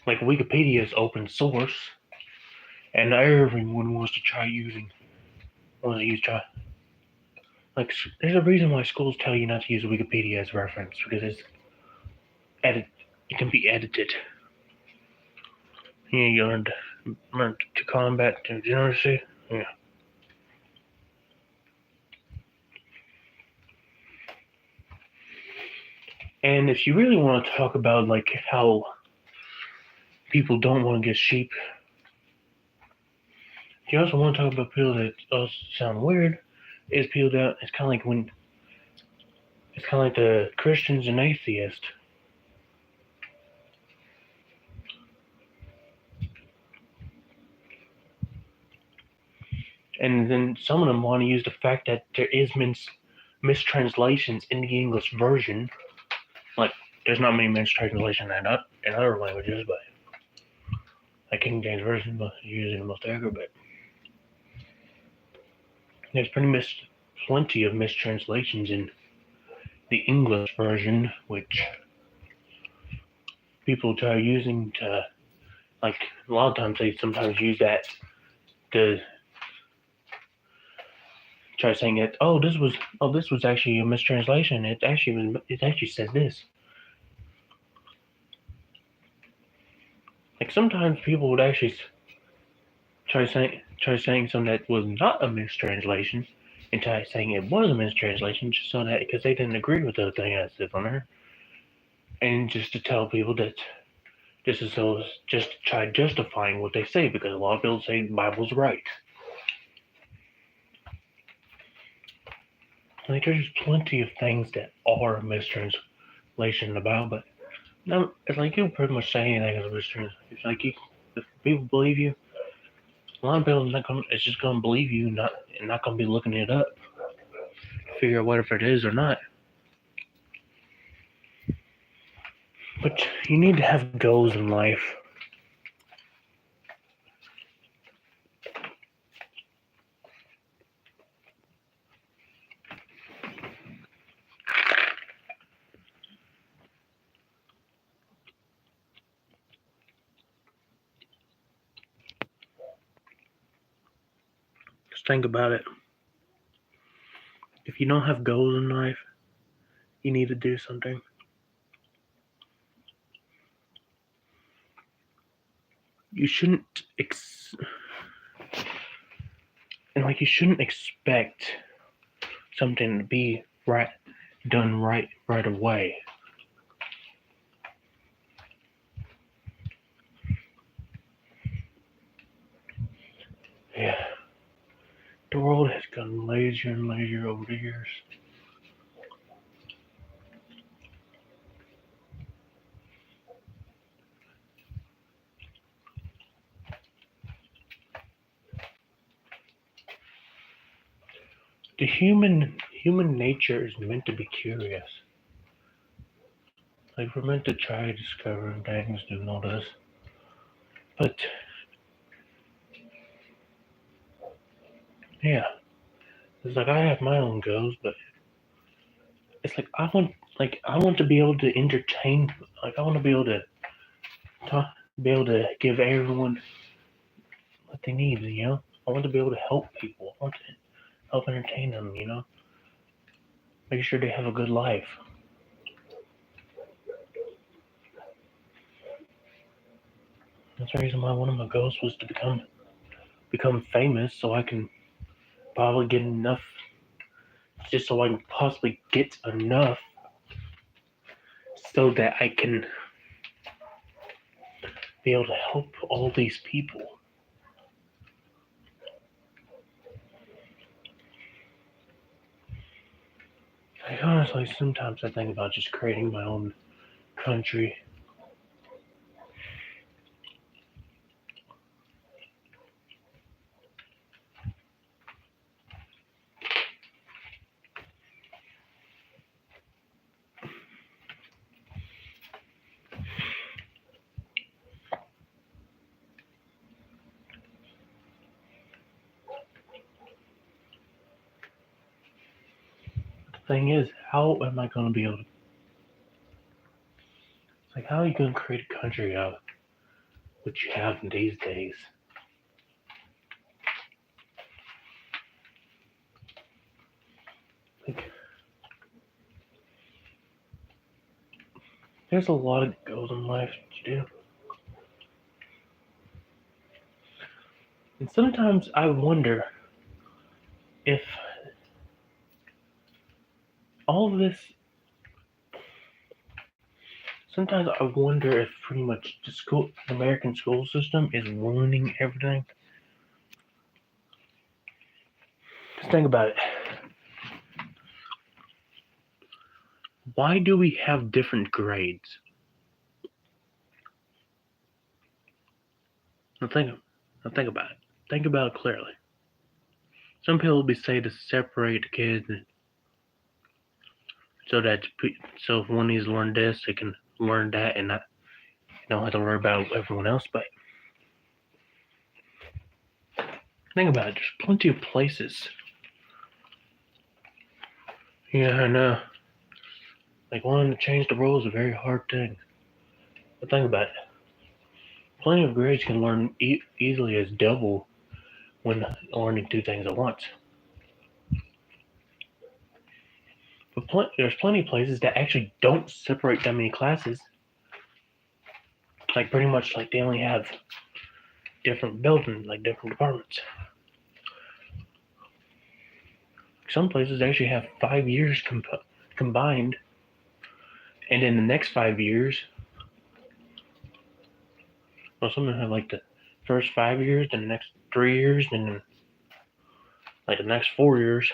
Like Wikipedia is open source, and everyone wants to try. Like, there's a reason why schools tell you not to use Wikipedia as reference because it can be edited. You learn to combat degeneracy. Yeah. And if you really want to talk about like how people don't want to get sheep, you also want to talk about people that also sound weird. Is people that it's kind of like the Christians and atheists. And then some of them want to use the fact that there is mistranslations in the English version. Like, there's not many mistranslations in other languages, but like King James Version is usually the most accurate. But there's plenty of mistranslations in the English version, which people try using to, like, a lot of times they sometimes use that to try saying that this was actually a mistranslation. It actually says this. Like sometimes people would actually try saying something that was not a mistranslation, and try saying it was a mistranslation, just so that because they didn't agree with the thing I said on there, and just to tell people that just as so as just to try justifying what they say, because a lot of people say the Bible's right. Like there's plenty of things that are a mistranslation in the Bible, but no, it's like you pretty much say anything is a mistranslation. It's like if people believe you, a lot of people it's just gonna believe you, not gonna be looking it up, figure out whatever it is or not. But you need to have goals in life. Just think about it. If you don't have goals in life, you need to do something. You shouldn't you shouldn't expect something to be done right away. Yeah. The world has gotten lazier and lazier over the years. The human nature is meant to be curious. Like we're meant to try discovering things, doing all this. But yeah, it's like I have my own goals, but it's like I want to be able to entertain. Like I want to be able to talk, be able to give everyone what they need. You know, I want to be able to help people. I want to help entertain them. You know, make sure they have a good life. That's the reason why one of my goals was to become famous, so I can probably get enough, just so I can possibly get enough, so that I can be able to help all these people. Like honestly, sometimes I think about just creating my own country. The thing is, how am I going to be able to? It's like, how are you going to create a country out of what you have these days? Like, there's a lot of goals in life to do. And sometimes I wonder if all of this, sometimes I wonder if pretty much the American school system is ruining everything. Just think about it. Why do we have different grades? Now think about it. Think about it clearly. Some people will be say to separate the kids, so that so if one needs to learn this, they can learn that, and not don't have to worry about everyone else. But think about it. There's plenty of places. Yeah, I know. Like wanting to change the rules is a very hard thing. But think about it. Plenty of grades can learn easily as double when learning two things at once. But there's plenty of places that actually don't separate that many classes. Like pretty much like they only have different buildings, like different departments. Some places actually have 5 years combined, and in the next 5 years, well, some of them have like the first 5 years, then the next 3 years, then like the next 4 years.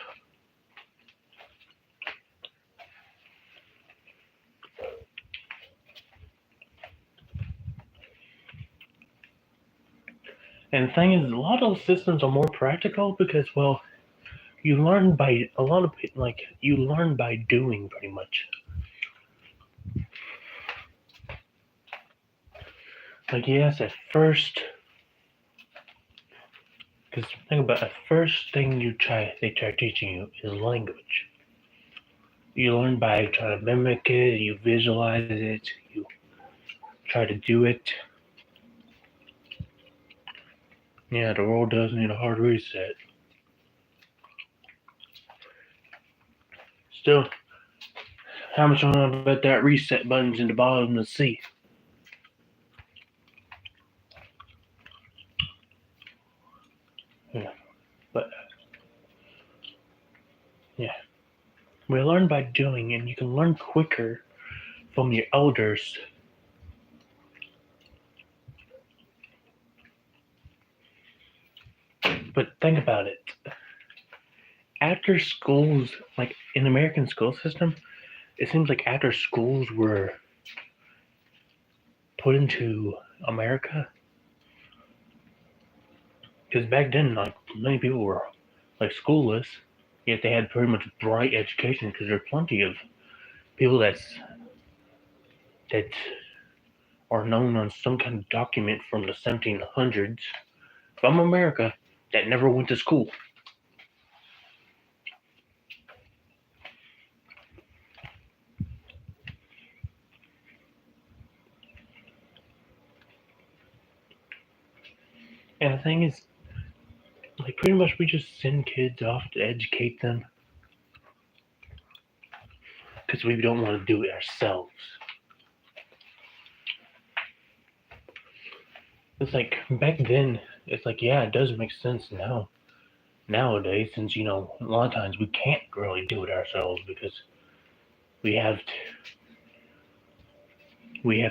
And the thing is, a lot of those systems are more practical because, well, you learn by you learn by doing pretty much. Like, yes, at first, because think about it, the first thing they try teaching you is language. You learn by trying to mimic it, you visualize it, you try to do it. Yeah, the world does need a hard reset. Still, how much I bet that reset button's in the bottom of the sea? Yeah, but yeah, we learn by doing, and you can learn quicker from your elders. But think about it. After schools, like in the American school system, it seems like after schools were put into America, because back then, like many people were like schoolless, yet they had pretty much bright education. Because there's plenty of people that are known on some kind of document from the 1700s from America that never went to school. And the thing is, like, pretty much we just send kids off to educate them because we don't want to do it ourselves. It's like back then, it's like, yeah, it does make sense nowadays, since a lot of times we can't really do it ourselves because we have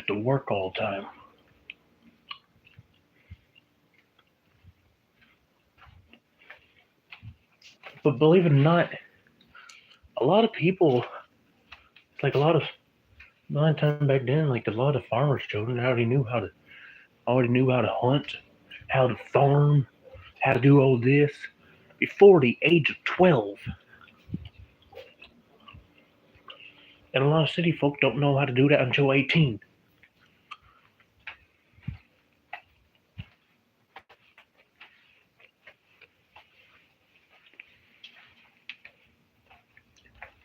to work all the time. But believe it or not, a lot of people, it's like a lot of time back then, like a lot of farmers' children already knew how to hunt, how to farm, how to do all this before the age of 12. And a lot of city folk don't know how to do that until 18.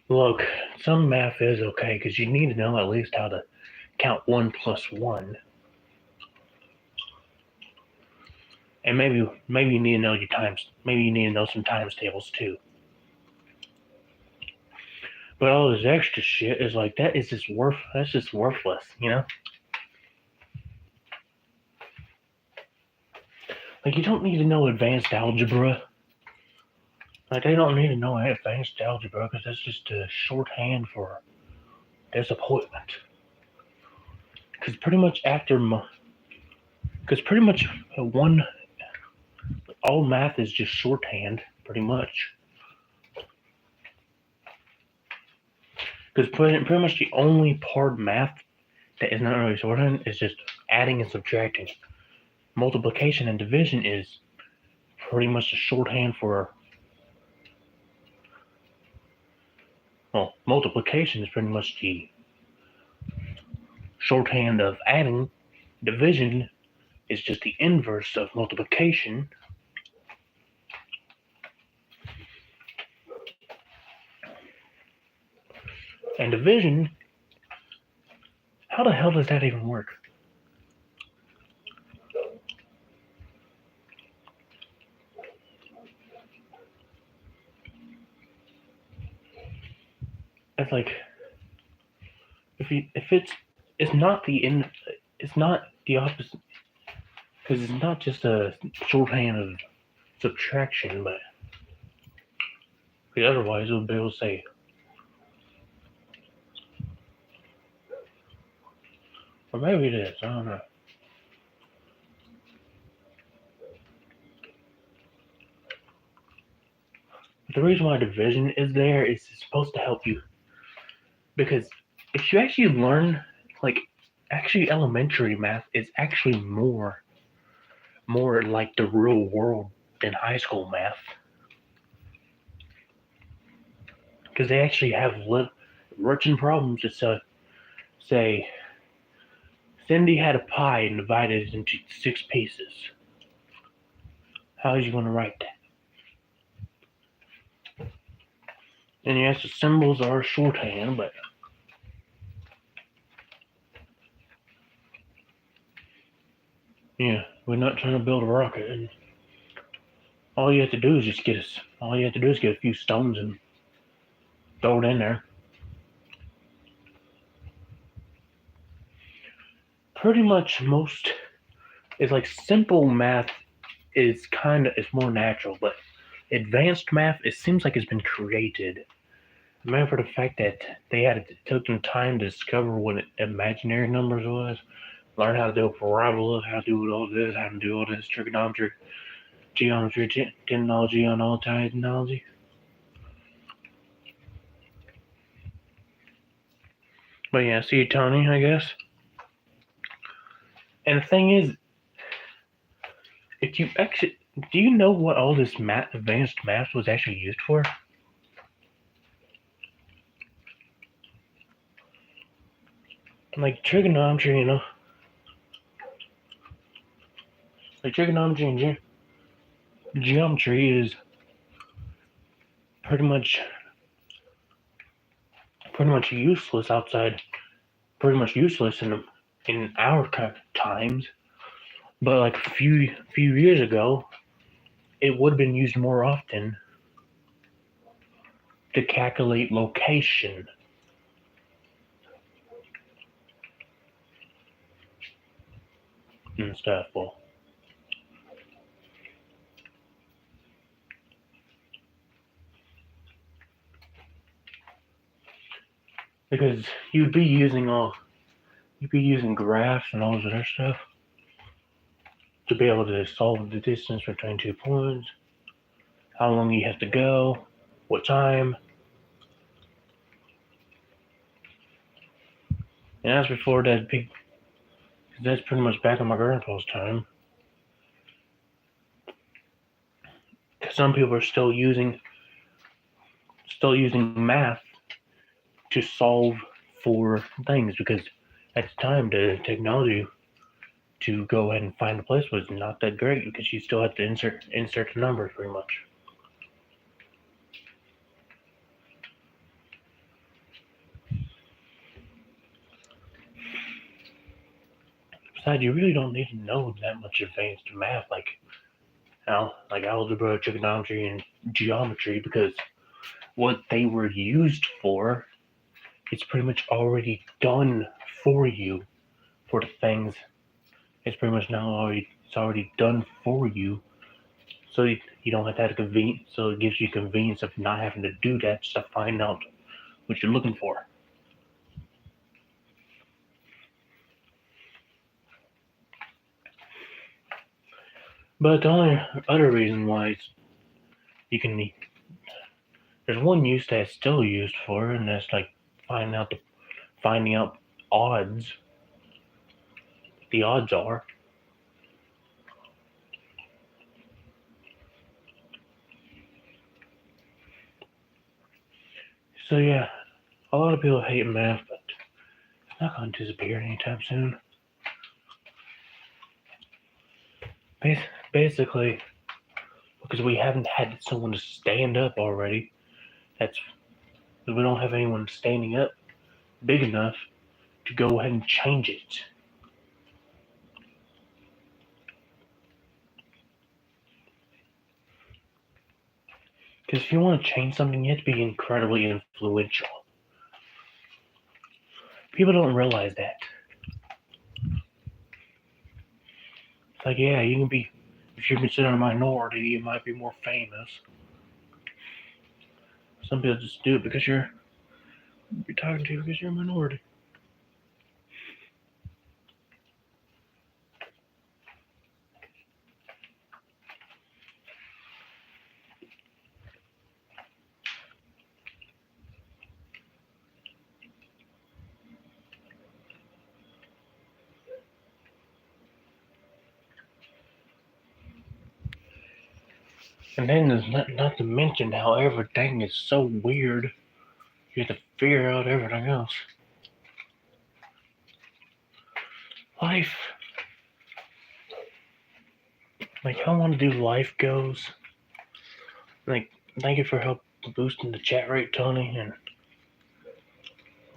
Look, some math is okay because you need to know at least how to count 1 plus 1. And maybe you need to know your times. Maybe you need to know some times tables too. But all this extra shit is like that's just worthless, Like, you don't need to know advanced algebra. Like, they don't need to know advanced algebra because that's just a shorthand for disappointment. Because pretty much all math is just shorthand, pretty much. Because pretty much the only part of math that is not really shorthand is just adding and subtracting. Multiplication and division is pretty much a shorthand for. Well, multiplication is pretty much the shorthand of adding. Division is just the inverse of multiplication. And division, how the hell does that even work? It's like if it's not the opposite. Because it's not just a shorthand of subtraction, but because otherwise we'll be able to say, or maybe it is, I don't know. The reason why division is there is it's supposed to help you. Because if you actually learn, like, actually elementary math is actually more like the real world than high school math. Because they actually have written problems that say, Cindy had a pie and divided it into 6 pieces. How is you going to write that? And yes, the symbols are shorthand, but yeah, we're not trying to build a rocket. And all you have to do is get a few stones and throw it in there. Pretty much most it's like simple math is more natural, but advanced math it seems like it's been created. Matter for the fact that it took them time to discover what imaginary numbers was, learn how to do a parabola, how to do all this, how to do all this trigonometry, geometry, technology, on all types of technology. But yeah, see you, Tony, I guess. And the thing is, if you actually, do you know what all this advanced math was actually used for? Like trigonometry, like trigonometry and geometry is pretty much useless pretty much useless in our times. But like a few years ago, it would have been used more often to calculate location and stuff. Well, because you'd be using graphs and all this other stuff to be able to solve the distance between 2 points, how long you have to go, what time. And that's before that's pretty much back in my grandpa's time. Some people are still using math to solve for things because at the time the technology to go ahead and find a place was not that great because you still have to insert the numbers pretty much. Besides, you really don't need to know that much advanced math like algebra, trigonometry, and geometry because what they were used for, it's pretty much already done for you for the things. It's pretty much it's already done for you, so you don't have to convenience. So it gives you convenience of not having to do that just to find out what you're looking for. But the only other reason why you can there's one use that's still used for, and that's like finding out odds. The odds are. So yeah, a lot of people hate math, but it's not going to disappear anytime soon. Basically, because we haven't had someone to stand up already. That's we don't have anyone standing up big enough to go ahead and change it. Because if you want to change something, you have to be incredibly influential. People don't realize that. Like, yeah, you can be, if you're considered a minority, you might be more famous. Some people just do it because you're talking to because you're a minority. And then there's not to mention how everything is so weird. You have to figure out everything else. Life. Like, how I want to do life goes. Like, thank you for help boosting the chat rate, Tony. And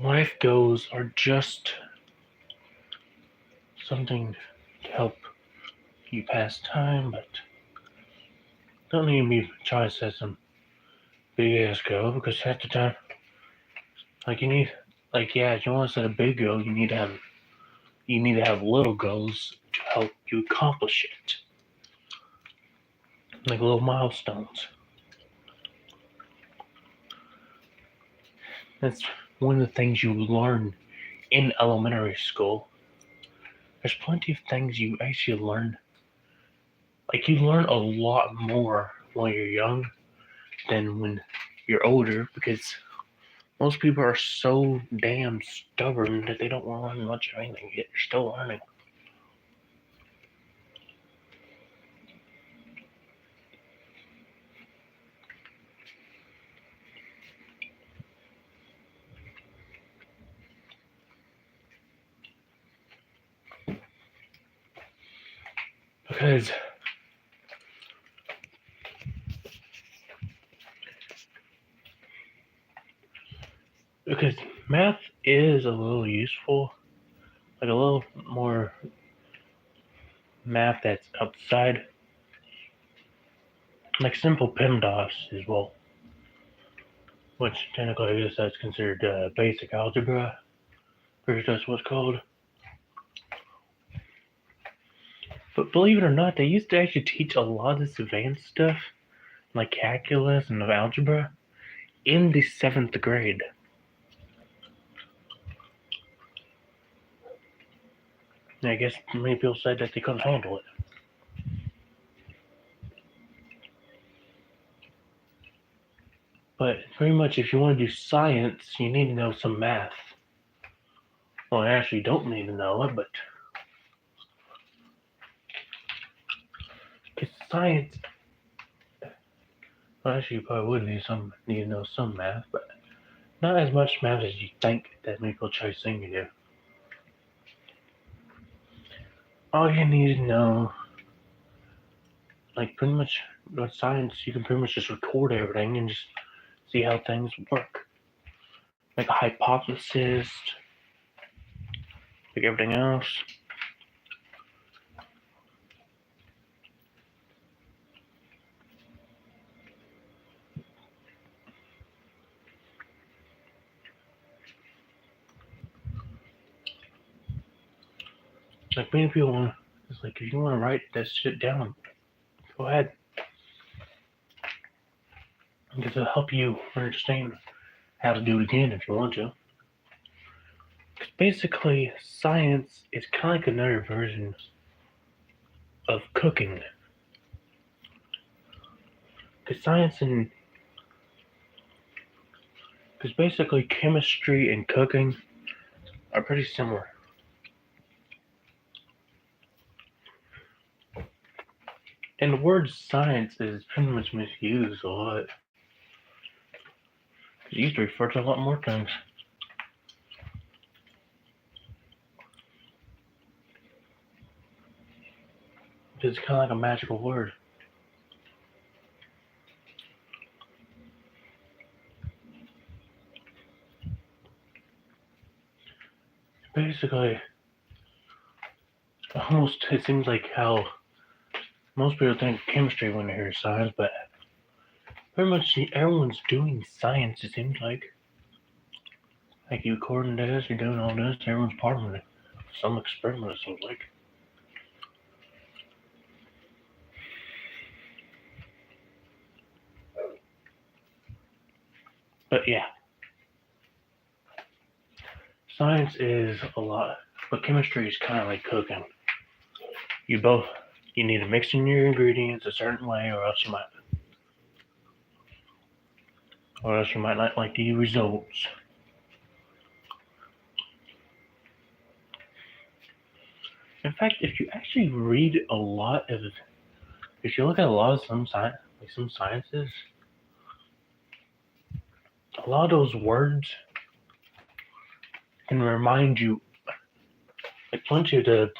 life goes are just something to help you pass time, but don't need me trying to set some big ass goal because half the time, like you need, like yeah, if you want to set a big goal, you need to have little goals to help you accomplish it, like little milestones. That's one of the things you learn in elementary school. There's plenty of things you actually learn. Like you learn a lot more when you're young than when you're older because most people are so damn stubborn that they don't want to learn much of anything yet. They're still learning. Because math is a little useful, like a little more math that's outside, like simple PEMDAS as well, which technically I guess that's considered basic algebra, or that's what's called. But believe it or not, they used to actually teach a lot of this advanced stuff, like calculus and algebra, in the 7th grade. And I guess many people said that they couldn't handle it. But pretty much, if you want to do science, you need to know some math. Well, I actually don't need to know it, but because science, well, actually, you probably would need to know some math, but not as much math as you think that people try saying you do. All you need to know, like pretty much with science, you can pretty much just record everything and just see how things work. Like a hypothesis, like everything else. Like many people want, it's like if you want to write that shit down, go ahead. Because it'll help you understand how to do it again if you want to. Basically, science is kind of like another version of cooking. Because science and because basically chemistry and cooking are pretty similar. And the word science is pretty much misused a lot. It used to refer to a lot more things. It's kind of like a magical word. Basically, almost it seems like how most people think chemistry when they hear science, but pretty much everyone's doing science. It seems like you according to this, you're doing all this. Everyone's part of it. Some experiment. It seems like. But yeah, science is a lot, but chemistry is kind of like cooking. You both, you need to mix in your ingredients a certain way, or else you might not like the results. In fact, if you actually read a lot of, if you look at a lot of some sciences, a lot of those words can remind you, like plenty of the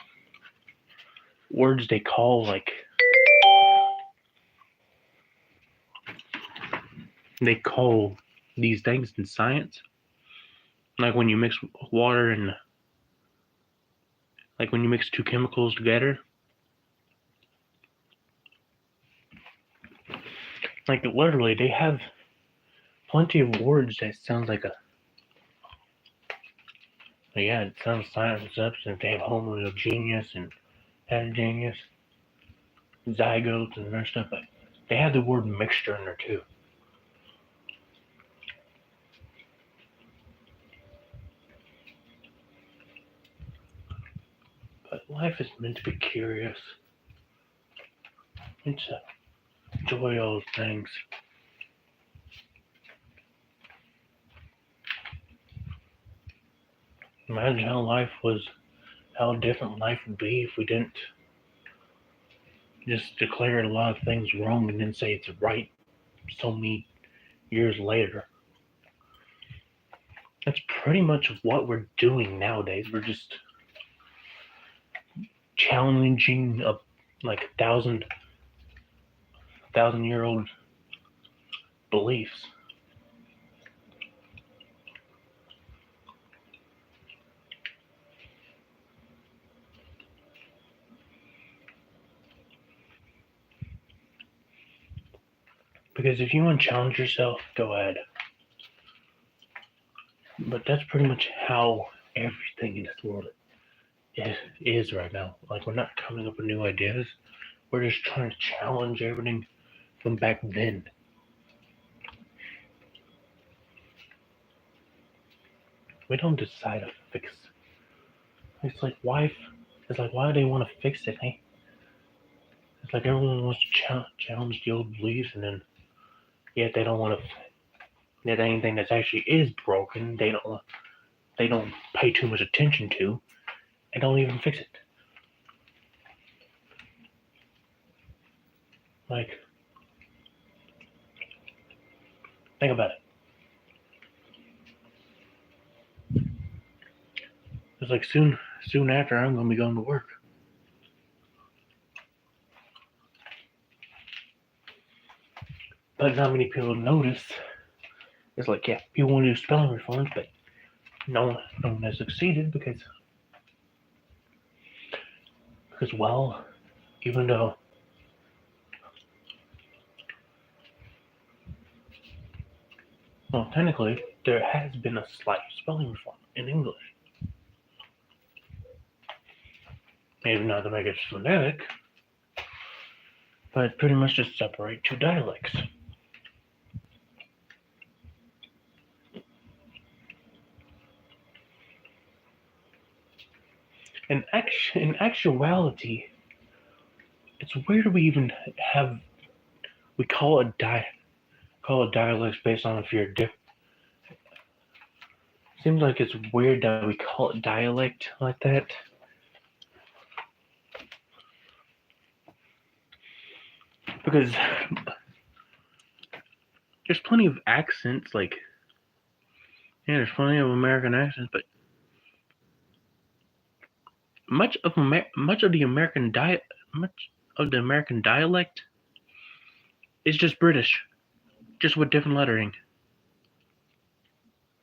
words they call these things in science, like when you mix water and like when you mix two chemicals together, like literally they have plenty of words that sounds like a, yeah, it sounds science substance. They have homogeneous and heterogeneous, zygotes and other stuff, but they have the word mixture in there too. But life is meant to be curious. It's to enjoy all those things. Imagine how different life would be if we didn't just declare a lot of things wrong and then say it's right so many years later. That's pretty much what we're doing nowadays. We're just challenging like 1,000 year old beliefs. Because if you want to challenge yourself, go ahead. But that's pretty much how everything in this world is right now. Like, we're not coming up with new ideas. We're just trying to challenge everything from back then. We don't decide to fix. It's like why do they want to fix it, hey? It's like everyone wants to challenge the old beliefs, and then yet they don't want to. That anything that's actually is broken, they don't pay too much attention to, and don't even fix it. Like, think about it. It's like soon after I'm gonna be going to work. But not many people notice. It's like, yeah, people want to do spelling reforms, but no one has succeeded because well, even though technically there has been a slight spelling reform in English. Maybe not to make it phonetic, but pretty much just separate two dialects. In actuality, it's weird we even have we call it dialects based on if you're different. Seems like it's weird that we call it dialect like that. Because there's plenty of accents, like, yeah, there's plenty of American accents, but much of the American dialect is just British, just with different lettering.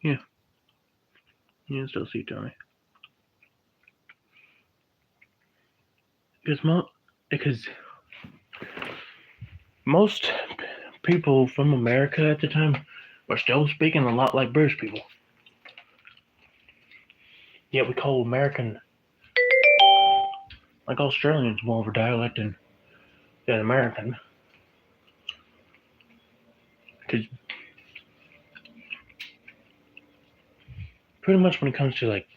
Yeah, you can still see Tony. Because most people from America at the time were still speaking a lot like British people. Yet we call American, like Australians, more of a dialect than American. Because pretty much when it comes to like,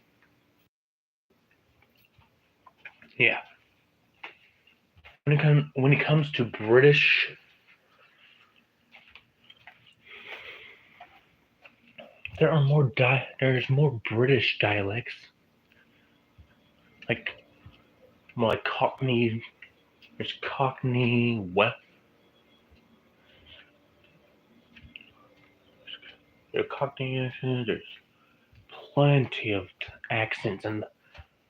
yeah, when it comes to British, there's more British dialects, like more like Cockney. There's Cockney, there's Cockney accents. There's plenty of accents in the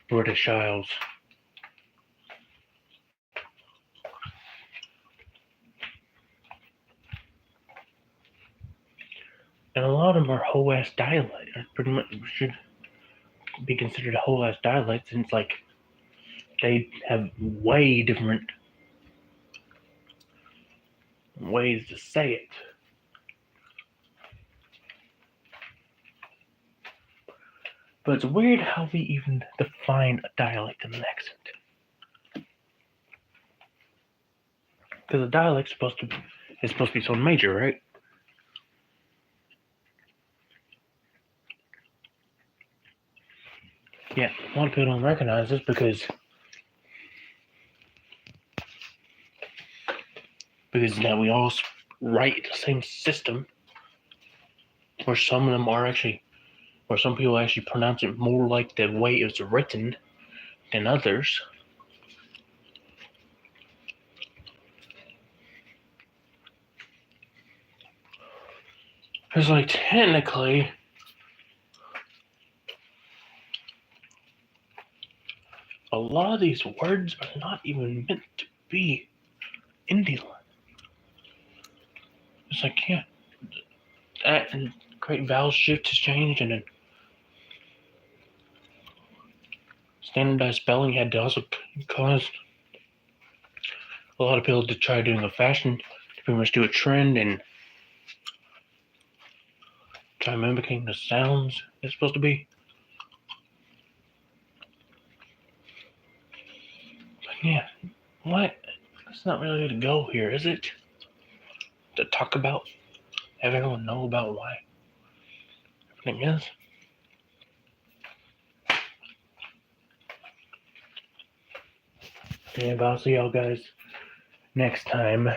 British Isles. And a lot of them are whole ass dialects. Pretty much should be considered a whole ass dialect since like they have way different ways to say it. But it's weird how we even define a dialect and an accent. Because a dialect is supposed to be something major, right? Yeah, a lot of people don't recognize this because now we all write the same system, or some of them are actually, or some people actually pronounce it more like the way it's written than others. Because like technically, a lot of these words are not even meant to be Indian. It's like, yeah, that and great vowel shift has changed, and then standardized spelling had to also cause a lot of people to try doing a fashion, to pretty much do a trend and try mimicking the sounds it's supposed to be. But yeah, what? That's not really to go here, is it? To talk about, have everyone know about why everything is. Yeah, but I'll see y'all guys next time.